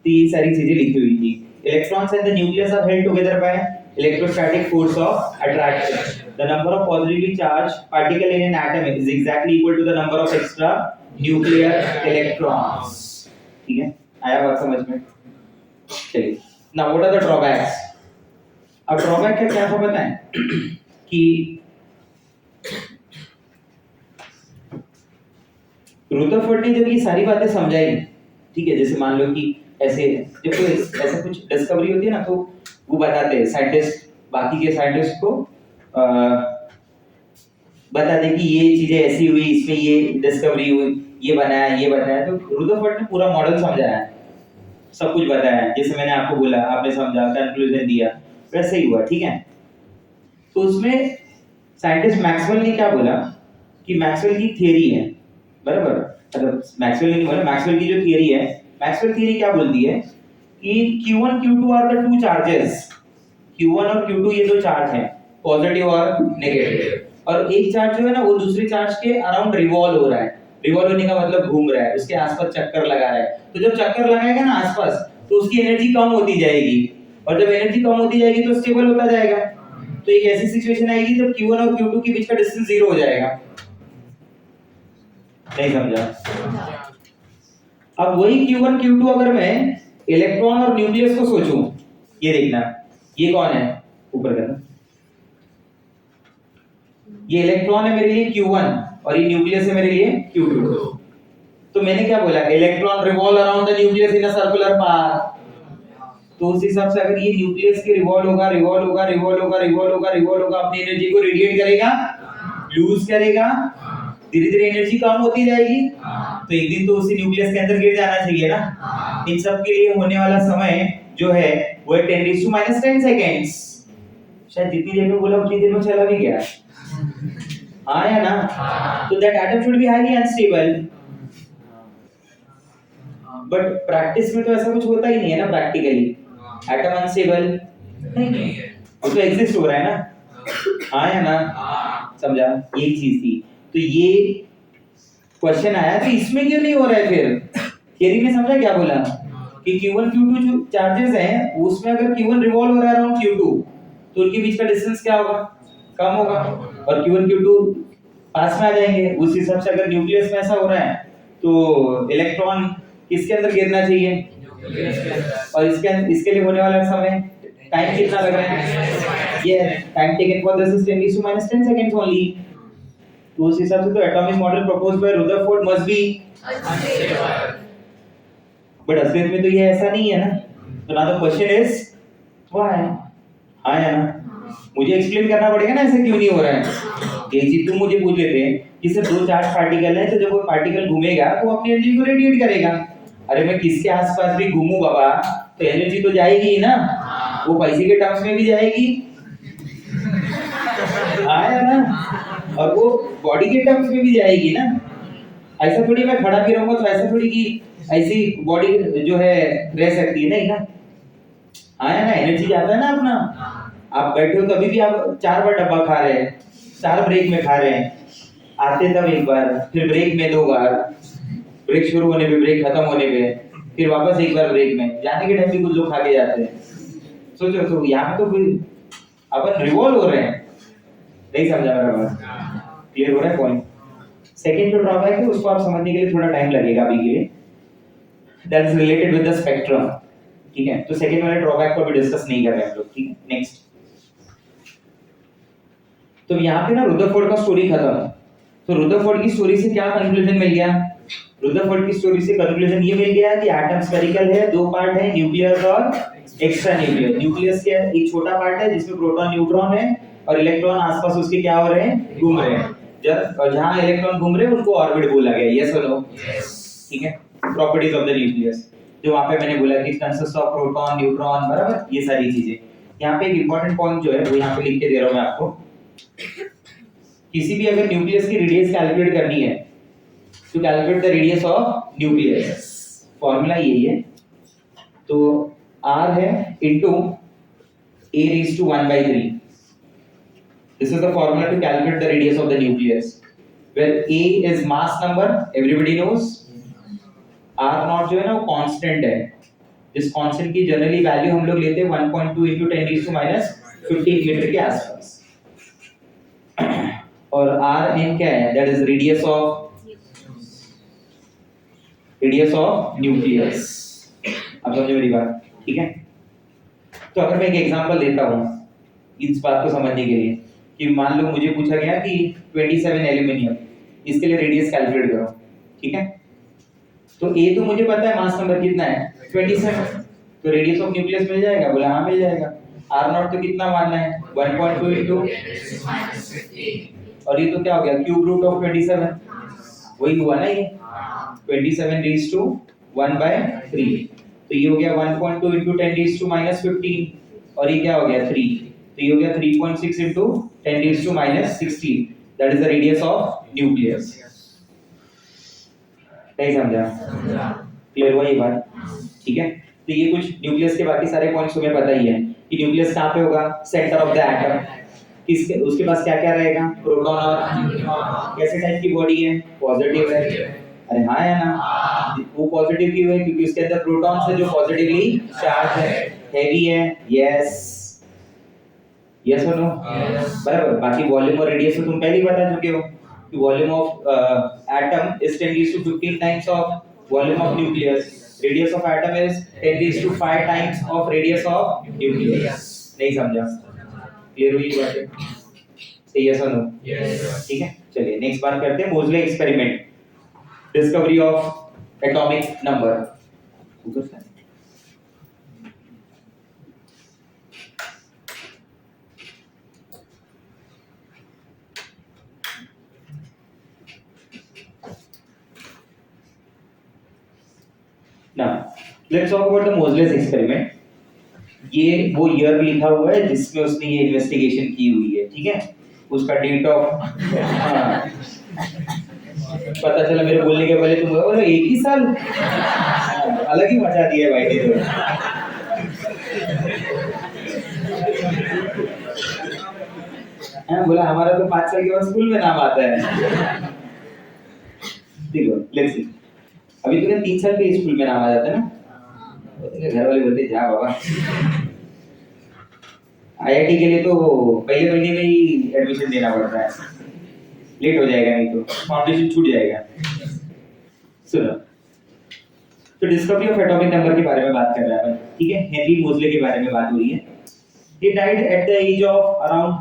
तो ये सारी चीजें लिखी हुई थी. Electrons and the nucleus are held together by electrostatic force of attraction. The number of positively charged particle in an atom is exactly equal to the number of extra nuclear electrons. ठीक है? आया बात समझ में? चलिए. Now what are the drawbacks? अब drawback क्या था पता है? कि रुदरफोर्ड ने जब ये सारी बातें समझाई, ठीक है, जैसे मान लो कि ऐसे जब कोई ऐसा कुछ डिस्कवरी होती है ना, तो वो बताते हैं साइंटिस्ट, बाकी के साइंटिस्ट को बता दे कि ये चीजें ऐसी हुई, इसमें ये डिस्कवरी हुई, ये बनाया. तो रुदरफोर्ड ने पूरा मॉडल समझाया, सब कुछ बताया, जैसे मैंने आपको बोला, आपने समझा, कंक्लूजन दिया, वैसे ही हुआ. ठीक है? तो उसमें साइंटिस्ट मैक्सवेल ने क्या बोला कि मैक्सवेल की थ्योरी है, बराबर, मतलब मैक्सवेल ने नहीं बोला, मैक्सवेल की जो थ्योरी है, मैक्सवेल थ्योरी क्या बोलती है कि Q1 Q2 are the two charges. Q1 और Q2 ये दो चार्ज हैं, पॉजिटिव और नेगेटिव, और एक चार्ज जो है ना वो दूसरे चार्ज के अराउंड रिवॉल्व हो रहा है. रिवॉल्व होने का मतलब घूम रहा है, उसके आसपास चक्कर लगा रहा है. तो जब चक्कर लगाएगा ना आसपास, तो उसकी एनर्जी कम होती जाएगी, और जब एनर्जी कम होती जाएगी तो स्टेबल होता जाएगा. तो एक ऐसी सिचुएशन आएगी जब Q1 और Q2 के बीच का डिस्टेंस जीरो हो जाएगा. नहीं समझा? अब वही Q1 Q2 अगर मैं इलेक्ट्रॉन और न्यूक्लियस को सोचूं, ये देखना, ये कौन है? ऊपर करना. ये इलेक्ट्रॉन है मेरे लिए Q1 और ये न्यूक्लियस है मेरे लिए Q2. तो मैंने क्या बोला? Electron revolve around the nucleus in a circular path. तो उस हिसाब से अगर ये न्यूक्लियस के रिवॉल्व होगा, अपनी एनर्जी को रेडिएट करेगा, लूज करेगा, धीरे-धीरे एनर्जी कम होती जाएगी, तो एक दिन तो उसी न्यूक्लियस के अंदर गिर जाना चाहिए ना. इन सब के लिए होने वाला समय जो है वो 10⁻⁻10 सेकंड्स. शायद जितनी देर में बोला उतनी देर में चला भी गया. हाँ या ना? तो that atom should be highly unstable. But practice में तो ऐसा कुछ होता ही नहीं है ना. प्रैक्टिकली एटम अनस्टेबल नहीं है, वो तो एग्जिस्ट हो रहा है ना. हाँ या ना? समझा? ये चीज थी. तो ये क्वेश्चन आया कि इसमें क्यों नहीं हो रहा है? फिर थियरी में समझा क्या बोला कि Q1 Q2 जो चार्जेस हैं उसमें अगर Q1 रिवॉल्व हो रहा है अराउंड Q2, तो उनके बीच का डिस्टेंस क्या होगा? कम होगा, और Q1 Q2 पास में आ जाएंगे. उस हिसाब से अगर न्यूक्लियस में ऐसा हो रहा है तो इलेक्ट्रॉन किसके अंदर गिरना चाहिए? और इसके लिए होने वाला समय टाइम कितना लग रहा है? ये time taken for this is 10⁻10 seconds only. तो उस हिसाब से तो atomic model proposed by Rutherford must be unstable. But असलियत में तो ये ऐसा नहीं है ना. तो ना द क्वेश्चन इज व्हाई. हाँ या ना? मुझे एक्सप्लेन करना पड़ेगा ना ऐसे क्यों नहीं हो रहा है. ये चीज तुम मुझे पूछ लेते हैं कि सिर्फ दो चार्ज पार्टिकल है, तो जब वो पार्टिकल घूमेगा तो अपनी एनर्जी को रेडिएट करेगा. अरे मैं किसके आसपास भी घूमूं बाबा, तो एनर्जी तो जाएगी ही ना. वो पैसे के टर्म्स में भी जाएगी. हाँ या ना? और वो बॉडी के टर्म्स में भी जाएगी ना. ऐसा थोड़ी मैं खड़ा भी रहूंगा तो ऐसा थोड़ी कि ऐसी बॉडी जो है रह सकती है, नहीं ना. हाँ या ना? एनर्जी जाता है ना अपना. आप बैठे हो कभी भी, आप 4 बार डब्बा खा रहे हैं, 4 ब्रेक में खा रहे हैं, आते तब एक बार, फिर ब्रेक में 2 बार, ब्रेक शुरू होने पे, ब्रेक खत्म होने पे, फिर वापस एक बार ब्रेक में, जाने के टाइम भी कुछ लोग खा के जाते हैं. सोचो, तो यहाँ पे तो अपन रिवॉल्व हो रहे हैं, नहीं समझा मेरा बात? क्लियर हो रहा है पॉइंट? सेकंड जो ड्रॉबैक है उसको आप समझने के लिए थोड़ा टाइम लगेगा अभी के लिए, that is related with the spectrum, ठीक है? तो सेकंड वाले ड्रॉबैक को भी डिस्कस नहीं कर रहे हैं हम लोग, ठीक है? नेक्स्ट, तो यहाँ पे ना रुदरफोर्ड का स्टोरी खत्म। तो रुदरफोर्ड की स्टोरी से क्या कंक्लूजन मिल गया? रुदरफोर्ड की स्टोरी से कंक्लूजन ये मिल गया कि एटम स्फेरिकल है, दो पार्ट है, न्यूक्लियस और एक्स्ट्रा न्यूक्लियर। न्यूक्लियस के एक छोटा पार्ट है जिसमें प्रोटॉन न्यूट्रॉन है और इलेक्ट्रॉन आसपास उसके क्या हो रहे हैं? घूम रहे हैं। जब जहां इलेक्ट्रॉन घूम रहे हैं उनको ऑर्बिट बोला गया, यस और नो? ठीक है। प्रॉपर्टीज ऑफ द न्यूक्लियस जो वहां पे मैंने बोला कि कंसिस्ट ऑफ प्रोटॉन न्यूट्रॉन, बराबर, ये सारी चीजें। यहाँ पे एक इंपॉर्टेंट पॉइंट जो है वो यहाँ पे लिख के दे रहा हूं मैं आपको। किसी भी अगर न्यूक्लियस की रेडियस कैलकुलेट करनी है तो calculate the radius of nucleus, formula यही है। तो r है into a raised to 1/3, this is the formula to calculate the radius of the nucleus, where a is mass number, everybody knows, r naught जो है ना वो constant है। इस कांस्टेंट की जनरली वैल्यू हम लोग लेते हैं 1.2 into 10⁻⁻15 मीटर के आसपास। और rn क्या है? That is radius of nucleus. अब समझो मेरी बात, ठीक है? तो अगर मैं एक एग्जांपल देता हूं इस बात को समझने के लिए कि मान लो मुझे पूछा गया कि 27 एल्यूमिनियम, इसके लिए रेडियस कैलकुलेट करो, ठीक है? तो a तो मुझे पता है मास नंबर कितना है 27, तो रेडियस ऑफ न्यूक्लियस मिल जाएगा? बोला हाँ मिल जाएगा। r नॉट तो कितना मानना है? 1.2 into, और ये तो क्या हो गया? क्यूब रूट ऑफ 27, वही हुआ ना ये 27 raised to 1/3, तो ये हो गया 1.2 into 10⁻⁻15, और ये क्या हो गया 3, तो ये हो गया 3.6 into 10⁻⁻16, that is the radius of nucleus. नहीं समझा? क्लियर हुआ ये बात? ठीक है। तो ये कुछ न्यूक्लियस के बाकी सारे पॉइंट्स तुम्हें पता ही है कि न्यूक्लियस कहाँ पे होगा? Centre of the atom. किसके उसके पास क्या क्या रहेगा? प्रोटॉन और न्यूट्रॉन। कैसे टाइप की बॉडी है? पॉजिटिव है। अरे हाँ है ना? वो पॉजिटिव क्यों है? क्योंकि उसके अंदर प्रोटॉन्स है जो पॉजिटिवली चार्ज है, हैवी है। यस यस और नो? बराबर। बाकी वॉल्यूम और रेडियस तो तुम पहले ही बता चुके हो कि volume of atom is 10⁻15 times of volume of nucleus, radius of atom is 10⁵ times of radius of nucleus. नहीं समझा? क्लियर हुई बात है? सही है नो? यस। ठीक है, चलिए नेक्स्ट बात करते हैं Moseley experiment, discovery of atomic number. Now, let's talk about the Moseley's experiment. ये वो ईयर लिखा हुआ है जिसमें उसने ये इन्वेस्टिगेशन की हुई है, ठीक है? उसका डेट ऑफ पता चला मेरे बोलने के पहले तुम बोले एक ही साल, अलग ही मचा दिया भाई ने तो। बोला हमारा तो 5 साल के बाद स्कूल में नाम आता है। देखो लेट्स सी, अभी तो 3 साल के स्कूल में नाम आ जाता है ना, घर वाले बोलते जा बाबा। आईआईटी के लिए तो पहले महीने में ही एडमिशन देना पड़ता है, लेट हो जाएगा नहीं तो फाउंडेशन छूट जाएगा। सुनो, तो डिस्कवरी ऑफ एटॉमिक नंबर के बारे में बात कर रहा है, ठीक है? हेनरी मोज़ले के बारे में बात हो रही है। He died at the age of around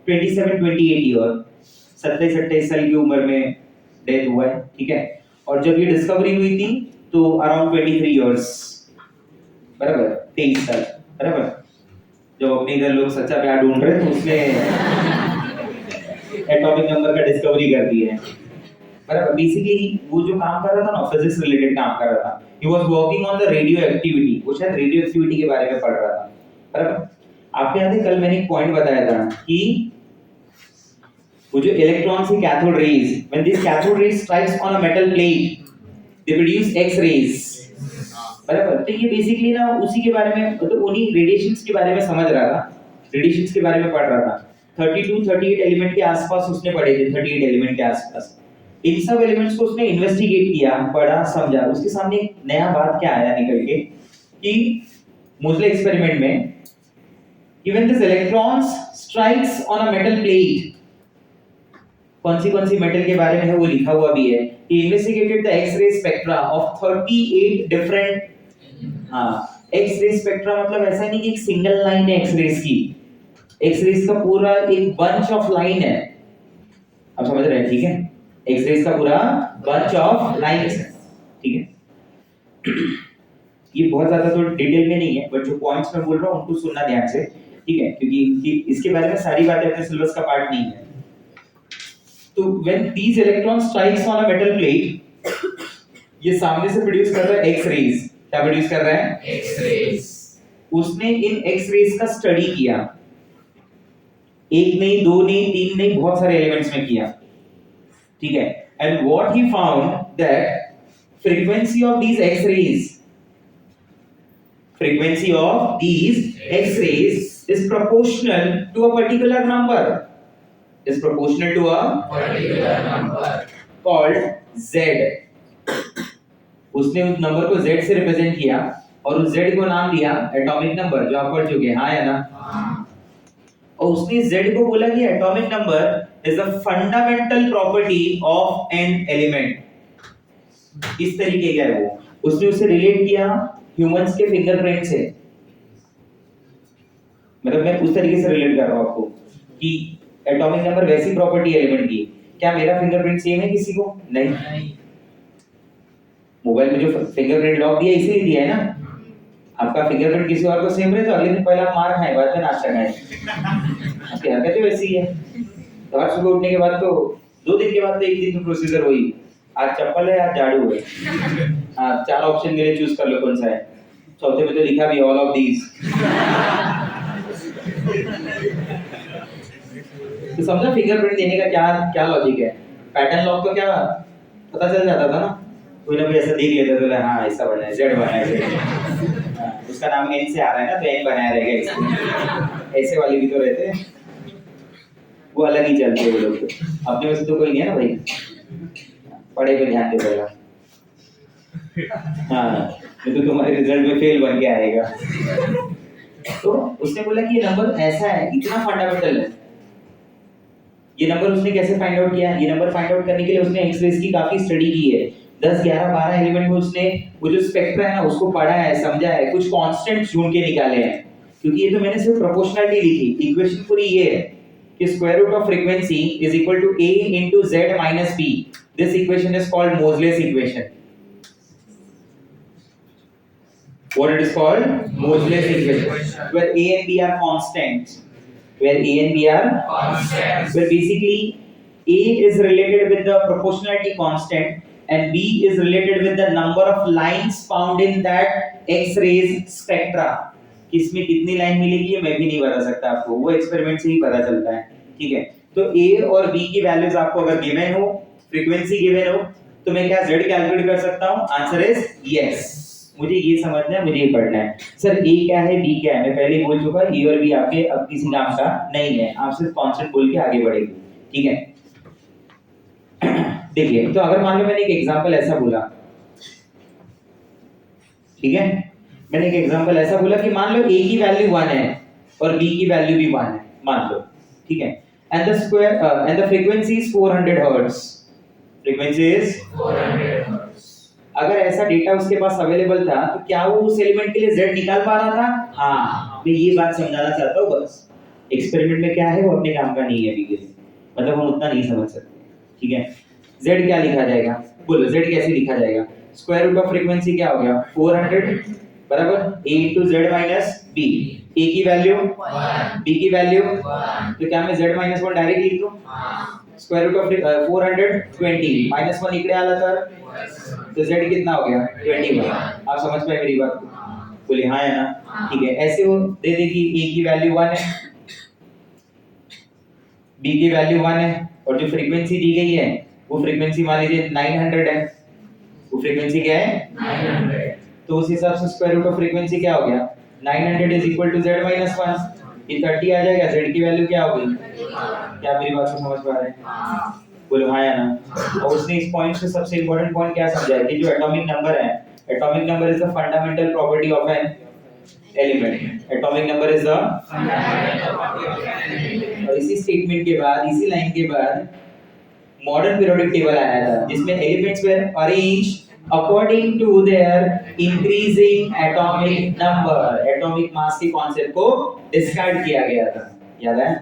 27-28 year, 27-28 साल की उम्र में डेथ हुआ है, ठीक है? और जब ये डिस्कवरी हुई थी तो अराउंड 23 इयर्स, बराबर, 23 साल, बराबर। जब अपने इधर लोग सच्चा प्यार ढूंढ रहे तो उसने एटॉमिक नंबर का डिस्कवरी कर दी है, बराबर। बेसिकली वो जो काम कर रहा था ना, फिजिक्स रिलेटेड काम कर रहा था। He was working on the radio activity, वो शायद रेडियो एक्टिविटी के बारे में पढ़ रहा था, बराबर। आपको याद है कल मैंने एक पॉइंट बताया था कि वो जो इलेक्ट्रॉन्स की cathode rays, when this cathode rays strikes on a metal plate they produce X rays, बराबर। तो ये बेसिकली ना उसी के बारे में, मतलब उन्हीं रेडिएशंस के बारे में समझ रहा था, रेडिएशंस के बारे में पढ़ रहा था। 32-38 एलिमेंट के आसपास उसने पढ़े थे, 38 एलिमेंट के आसपास। इन सब एलिमेंट्स को उसने इन्वेस्टिगेट किया, पढ़ा, समझा। उसके सामने एक नया बात क्या आया निकल के कि मोज़ले एक्सपेरिमेंट में, when this electrons strikes on a metal plate, कौन सी मेटल के बारे में है वो लिखा हुआ भी है। He investigated the X-ray spectra of 38 different X-ray spectra मतलब ऐसा नहीं कि एक सिंगल लाइन है एक्सरेज की, एक्सरेज का पूरा एक बंच ऑफ लाइन है, आप समझ रहे हैं? ठीक है, एक्सरेज का पूरा बंच ऑफ लाइंस है, ठीक है। ये बहुत ज्यादा तो डिटेल में नहीं है, बट जो पॉइंट्स मैं बोल रहा हूँ उनको सुनना ध्यान से, ठीक है, क्योंकि इसके बारे में सारी बातें अपने सिलेबस का पार्ट नहीं है। तो when these electrons strikes on a metal plate, ये सामने से प्रोड्यूस कर रहा है एक्स रेज। क्या प्रोड्यूस कर रहा है? X rays. उसने इन एक्स रेज का स्टडी किया, एक नहीं, दो नहीं, तीन नहीं, बहुत सारे एलिमेंट्स में किया, ठीक है। And what he found that frequency of these X rays, frequency of these X-rays is proportional to a particular number, is proportional to a particular number called Z। उसने उस नंबर को Z से represent किया और उस Z को नाम दिया एटॉमिक नंबर, जो आप पढ़ चुके हैं, हाँ या ना? और उसने Z को बोला कि atomic number is a fundamental property of an element. इस तरीके का है वो, उसने उसे रिलेट किया ह्यूमंस के फिंगरप्रिंट से, मतलब मैं उस तरीके से रिलेट कर रहा हूं आपको कि एटॉमिक नंबर वैसी प्रॉपर्टी एलिमेंट की। क्या मेरा फिंगरप्रिंट सेम है किसी को? नहीं। मोबाइल में जो फिंगरप्रिंट लॉक दिया इसीलिए दिया है ना। आपका फिंगरप्रिंट किसी और को सेम रहे तो अगले दिन पहले आप मार खाएं, बाद में नाश्ता खाएं, आपकी हरकतें वैसी है। तो आज सुबह उठने के बाद तो 2 दिन के बाद तो एक दिन तो प्रोसीजर वही, आज चप्पल है, आज झाड़ू है, हाँ 4 ऑप्शन के लिए चूज कर लो कौन सा है। चौथे में तो लिखा भी ऑल ऑफ दीज। तो समझा फिंगरप्रिंट देने का क्या क्या लॉजिक है। पैटर्न लॉक तो क्या पता चल जाता था ना, कोई ना कोई ऐसा देख लेता था, हाँ ऐसा बना है, जेड बना है, उसका नाम एन से आ रहा है ना तो एन बनाया रहेगा। ऐसे वाले भी तो रहते हैं, वो अलग ही चलते हैं वो लोग। तो अपने में से तो कोई नहीं है ना भाई, पढ़े पे ध्यान दे पड़ेगा, हाँ तो तुम्हारे रिजल्ट में फेल बन के आएगा। तो उसने बोला कि ये नंबर ऐसा है, इतना फंडामेंटल है। ये नंबर उसने कैसे फाइंड आउट किया? ये नंबर फाइंड आउट करने के लिए उसने एक्स-रेज की काफी स्टडी की है। 10, 11, 12 एलिमेंट को उसने वो जो स्पेक्ट्रा है ना उसको पढ़ा है, समझा है, कुछ कांस्टेंट्स ढूंढ के निकाले हैं। क्योंकि ये तो मैंने सिर्फ प्रोपोर्शनलिटी लिखी, इक्वेशन पूरी ये है कि square root of frequency is equal to a into z minus b। This equation is called Moseley's equation. What it is called? Modular equation, where a and b are constants. Where a and b are constants. Where basically a is related with the proportionality constant and b is related with the number of lines found in that X-rays spectra. किसमें कितनी line मिलेगी ये मैं भी नहीं बता सकता आपको, वो एक्सपेरिमेंट से ही पता चलता है, ठीक है। तो a और b की वैल्यूज आपको अगर गिवन हो, फ्रीक्वेंसी गिवन हो, तो मैं क्या z कैलकुलेट कर सकता हूँ? Answer is yes. मुझे ये समझना है, मुझे ये पढ़ना है। सर ए क्या है, बी क्या है? मैं पहले ही बोल चुका, ए और बी आपके अब किसी काम का नहीं है, आप सिर्फ कांस्टेंट बोल के आगे बढ़ेंगे, ठीक है। देखिए, तो अगर मान लो मैंने एक एग्जांपल ऐसा बोला, ठीक है, मैंने एक एग्जांपल ऐसा बोला कि मान लो ए की वैल्यू 1 है और बी की वैल्यू भी 1 है, मान लो, ठीक है। And the square and the frequency is 400 hertz. Frequency is 400 hertz. अगर ऐसा डेटा उसके पास अवेलेबल था तो क्या वो उस एलिमेंट के लिए z निकाल पा रहा था? हाँ, मैं ये बात समझाना चाहता हूँ बस। एक्सपेरिमेंट में क्या है वो अपने काम का नहीं है अभी के लिए, मतलब हम उतना नहीं समझ सकते, ठीक है। z क्या लिखा जाएगा? बोलो z कैसे लिखा जाएगा? स्क्वायर रूट ऑफ फ्रीक्वेंसी क्या हो गया? 400 बराबर a into z minus b। a की वैल्यू 1, b की वैल्यू 1, तो क्या मैं z minus 1 डायरेक्ट लिख दूं? स्क्वायर रूट ऑफ 420 माइनस 1 इकडे आला तर तो z कितना हो गया? 21। आप समझ पाए मेरी बात को? बोलिए हाँ या ना? ठीक है, ऐसे वो दे दे कि a की वैल्यू 1 है, b की वैल्यू 1 है और जो फ्रीक्वेंसी दी गई है वो फ्रीक्वेंसी मान लीजिए 900 है। वो फ्रीक्वेंसी क्या है? 900। तो उस हिसाब से स्क्वायर रूट ऑफ फ्रीक्वेंसी क्या हो गया? 900 is equal to z minus 1। ये 30 आ जाएगा, z की वैल्यू क्या होगी? क्या मेरी बात को समझ पा रहे हैं? बोलो हाँ या ना? और उसने इस पॉइंट से सबसे इंपॉर्टेंट पॉइंट क्या समझाया कि जो एटॉमिक नंबर है, atomic number is the fundamental property of an element. Atomic number is the fundamental property of an element. और इसी स्टेटमेंट के बाद, इसी लाइन के बाद मॉडर्न पीरियोडिक टेबल आया था जिसमें elements were arranged according to their increasing atomic number, atomic mass के कॉन्सेप्ट को डिस्कार्ड किया गया था, याद है?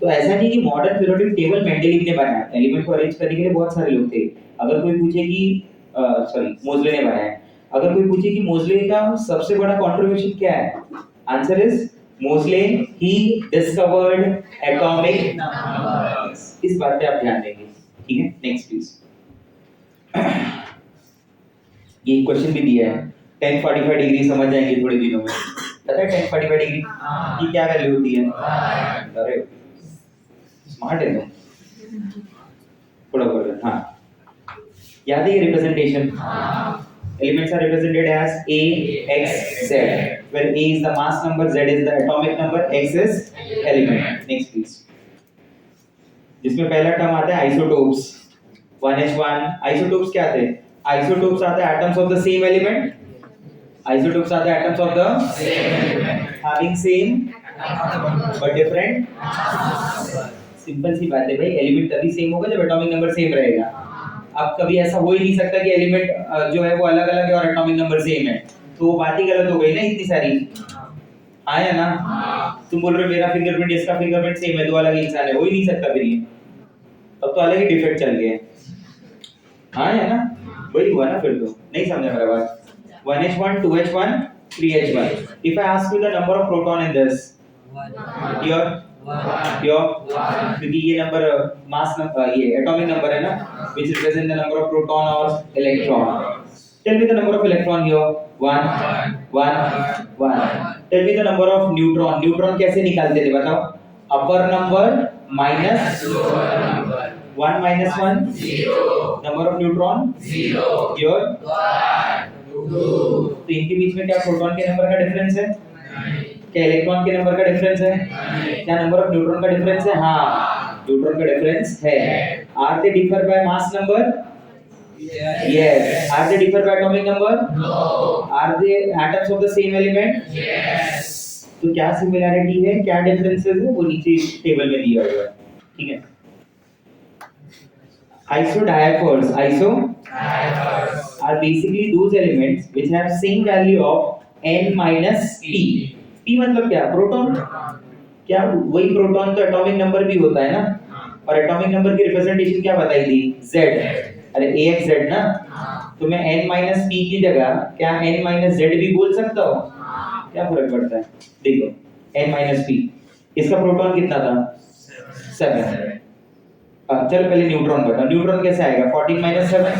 तो ऐसा नहीं कि मॉडर्न पीरियोडिक टेबल मेंडलीव ने बनाया, एलिमेंट को अरेंज करने के लिए बहुत सारे लोग थे। अगर कोई पूछे कि मोज़ले ने बनाया, अगर कोई पूछे कि मोज़ले का सबसे बड़ा कंट्रीब्यूशन क्या है, answer is Moseley he discovered atomic numbers. इस बात पे आप ध्यान देंगे, ठीक है? Next please. ये क्वेश्चन भी दिया है, tan 45 डिग्री समझ जाएंगे थोड़े दिनों में। पता है tan 45 डिग्री की क्या वैल्यू होती है? अरे स्मार्ट है तुम, थोड़ा बोल। हाँ, याद है ये representation? Elements are represented as A, X, Z, where A is the mass number, Z is the atomic number, X is element. Next please. जिसमें पहला टर्म आता है आइसोटोप्स, 1H1। आइसोटोप्स क्या थे? आइसोटोप्स आते हैं atoms of the same element, isotopes आते हैं atoms of the same element having same but different। Simple सी बात है भाई, एलिमेंट तभी सेम होगा जब एटॉमिक नंबर सेम रहेगा। अब कभी ऐसा हो ही नहीं सकता कि एलिमेंट जो है वो अलग अलग है और एटॉमिक नंबर सेम है, तो वो बात ही गलत हो गई ना इतनी सारी। हाँ या ना? तुम बोल रहे हो मेरा फिंगरप्रिंट इसका फिंगरप्रिंट सेम है, दो अलग इंसान है, हो ही नहीं सकता फिर ये, तब तो अलग ही डिफेक्ट चल गए। हाँ या ना? वही हुआ ना फिर तो। नहीं समझा मेरा बात? 1H1, 2H1, 3H1। If I ask you the number of proton in this, क्योंकि ये नंबर मास नंबर, ये एटॉमिक नंबर है ना, which represent the number of proton or electron। Tell me the number of electron here। 1 1 1। Tell me the number of neutron। Neutron कैसे निकालते थे बताओ? अपर number minus 1 minus 1 0। number of neutron 0। here 1 2। तो इनके बीच में क्या प्रोटॉन के नंबर का डिफरेंस है? क्या इलेक्ट्रॉन के नंबर का डिफरेंस है? क्या नंबर ऑफ न्यूट्रॉन का डिफरेंस है? हाँ, न्यूट्रॉन का डिफरेंस है। Are they differ by mass number? Yes. Are they differ by atomic number? No. Are they atoms of the same element? Yes. तो क्या सिमिलैरिटी है, क्या डिफरेंसेस है, वो नीचे टेबल में दिया हुआ है, ठीक है? Isodiaphers are basically those elements which have same value of n minus p। p मतलब क्या? प्रोटॉन। क्या वही प्रोटॉन तो एटॉमिक नंबर भी होता है ना, और एटॉमिक नंबर की रिप्रेजेंटेशन क्या बताई थी? z। अरे AXZ ना, तो मैं n minus p की जगह क्या n minus z भी बोल सकता हूँ? क्या फर्क पड़ता है? देखो n minus p, इसका प्रोटॉन कितना था? 7। चल पहले न्यूट्रॉन बता, न्यूट्रॉन कैसे आएगा? 14 minus 7,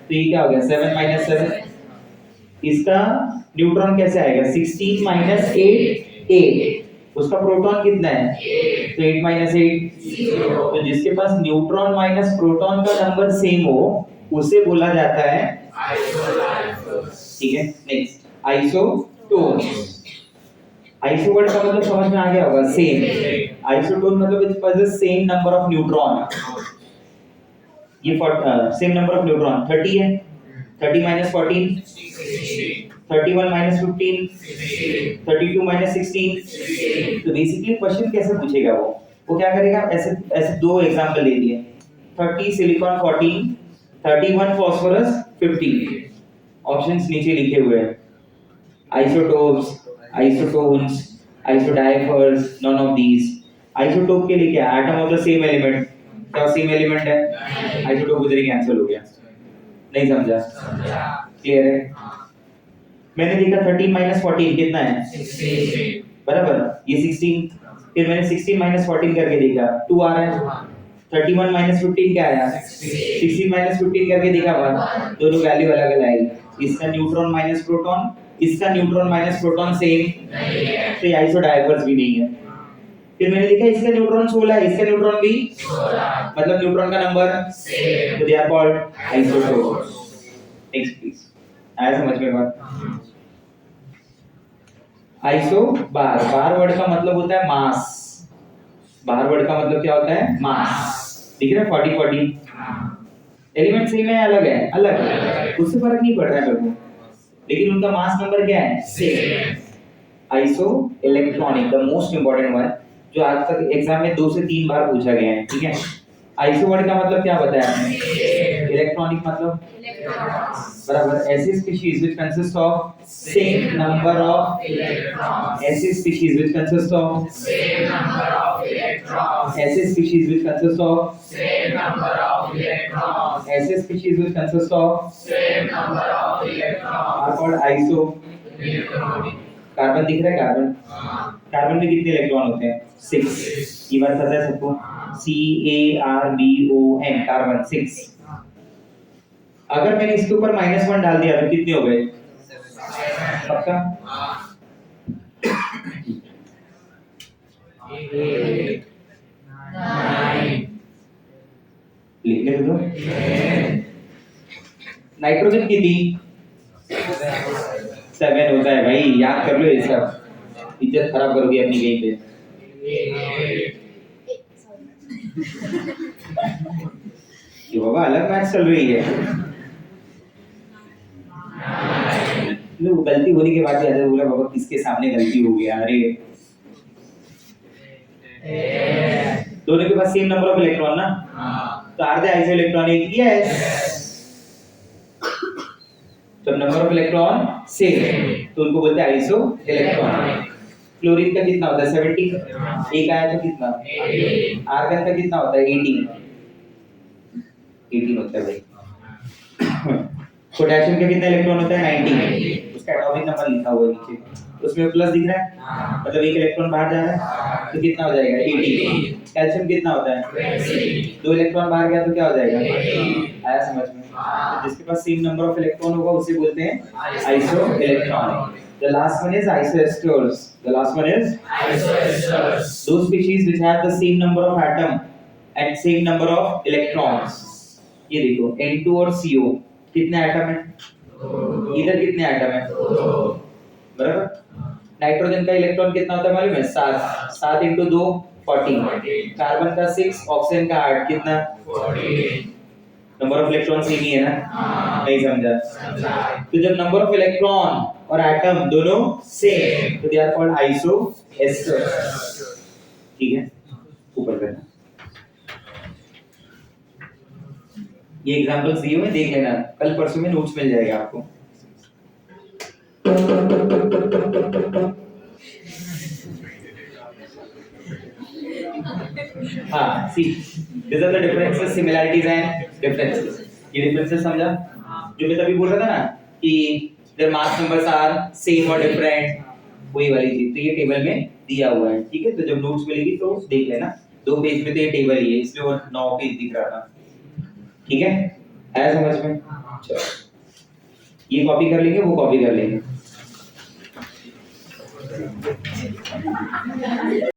तो ये क्या हो गया? 7 minus 7। इसका न्यूट्रॉन कैसे आएगा? 16 minus 8 8। उसका प्रोटॉन कितना है? 8। तो 8 minus 8 0। तो जिसके पास न्यूट्रॉन माइनस प्रोटॉन का नंबर सेम हो उसे बोला जाता है आइसोटोन्स, ठीक है? Next, isotones. आइसो वर्ड का मतलब समझ में आ गया होगा, सेम। आइसोटोन मतलब it possess same number of neutron. ये सेम नंबर ऑफ न्यूट्रॉन 30 है, 30 minus 14 31 minus 15 32 minus 16। तो बेसिकली क्वेश्चन कैसे पूछेगा वो क्या करेगा? ऐसे ऐसे दो एग्जांपल ले लिए, 30 सिलिकॉन 14, 31 फास्फोरस 15। ऑप्शंस नीचे लिखे हुए हैं। Isotopes, isotones, isodiaphers, none of these. Isotope के लिए क्या? Atom of the same element. क्या सेम एलिमेंट है? आइसोटोप उधर ही कैंसिल हो गया। नहीं समझा? क्लियर है? मैंने देखा 13 minus 14 कितना है? 16। बराबर, ये 16। फिर मैंने 16 minus 14 करके देखा, 2 आ रहा है। 31 minus 15 क्या आया? 16 minus 15 करके देखा 1। दोनों वैल्यू अलग अलग आएगी। इसका न्यूट्रॉन माइनस प्रोटॉन, इसका न्यूट्रॉन माइनस प्रोटॉन सेम नहीं है, तो ये आइसोडाइवर्स भी नहीं है। फिर मैंने देखा इसका न्यूट्रॉन 16 है, इसका न्यूट्रॉन भी 16, मतलब न्यूट्रॉन का नंबर सेम, तो they are called isotopes. Next please, आया समझ में बात? आइसो बार, बार वर्ड का मतलब होता है मास। बार वर्ड का मतलब क्या होता है? मास। दिख रहा है 40 40। एलिमेंट सेम है अलग है? अलग है, उससे फर्क नहीं पड़ रहा है मेरे को, लेकिन उनका मास नंबर क्या है? Same. Iso electronic, the most important one, जो आज तक एग्जाम में 2 से 3 बार पूछा गया है, ठीक है? आइसो वर्ड का मतलब क्या बताया आपने? इलेक्ट्रॉनिक मतलब बराबर ऐसी species which consist of same number of ऐसी स्पीशीज which consist of ऐसे स्पीशीज which consist of ऐसे species which consist of are called iso। Carbon दिख रहा है? कार्बन कार्बन में कितने इलेक्ट्रॉन होते हैं? 6। ये बात पता है सबको? CARBON carbon 6। अगर मैंने इसके ऊपर -1 डाल दिया तो कितने हो गए? पक्का? लिखने दो। नाइट्रोजन कितनी? 7 होता है भाई, याद कर लो ये सब, इज्जत खराब करोगे अपनी कहीं पे। ये बाबा अलग मैच चल रही है। लोग गलती होने के बाद याद बोला बाबा किसके सामने गलती हो गया। अरे दोनों के पास सेम नंबर ऑफ इलेक्ट्रॉन ना, तो are they isoelectronic? Yes. तो नंबर ऑफ इलेक्ट्रॉन सेम तो उनको बोलते हैं आइसो इलेक्ट्रॉनिक। क्लोरीन का कितना होता है? 70। एक आया तो कितना? आर्गन का कितना होता है? 18 होता है भाई। पोटेशियम का कितना इलेक्ट्रॉन होता है? 19। उसका एटॉमिक नंबर लिखा हुआ है नीचे, उसमें प्लस दिख रहा है, मतलब एक इलेक्ट्रॉन बाहर जा रहा है तो कितना हो जाएगा? 18। कैल्शियम कितना होता है? 2 इलेक्ट्रॉन बाहर गया तो क्या हो जाएगा? आया समझ में? तो जिसके पास सेम नंबर ऑफ इलेक्ट्रॉन होगा उसे बोलते हैं iso electronic. The last one is isoesters. The last one is isoesters. Those species which have the same number of atom and same number of electrons. ये देखो N2 और CO कितने atom हैं? इधर कितने एटम हैं? बराबर। नाइट्रोजन का इलेक्ट्रॉन कितना होता है मालूम है? 7। 7 × 2 14। कार्बन का 6, ऑक्सीजन का 8, कितना? 14। नंबर ऑफ इलेक्ट्रॉन सेम ही है ना? नहीं समझा? तो जब नंबर ऑफ इलेक्ट्रॉन और एटम दोनों सेम तो दे आर कॉल्ड आइसोएस्टर्स। ठीक है, ऊपर करना। ये एग्जांपल्स दिए हुए देख लेना, कल परसों में नोट्स मिल जाएगा आपको। हाँ, सी these are the differences, similarities and differences। ये differences समझा? जो मैं तभी बोल रहा था ना कि their mass numbers are same or different, वही वाली चीज। तो ये टेबल में दिया हुआ है, ठीक है? तो जब नोट्स मिलेगी तो देख लेना। 2 पेज में तो ये टेबल ही है, इसलिए वो 9 पेज दिख रहा था। ठीक है, आया समझ में? चलो ये कॉपी कर लेंगे, वो कॉपी कर लेंगे।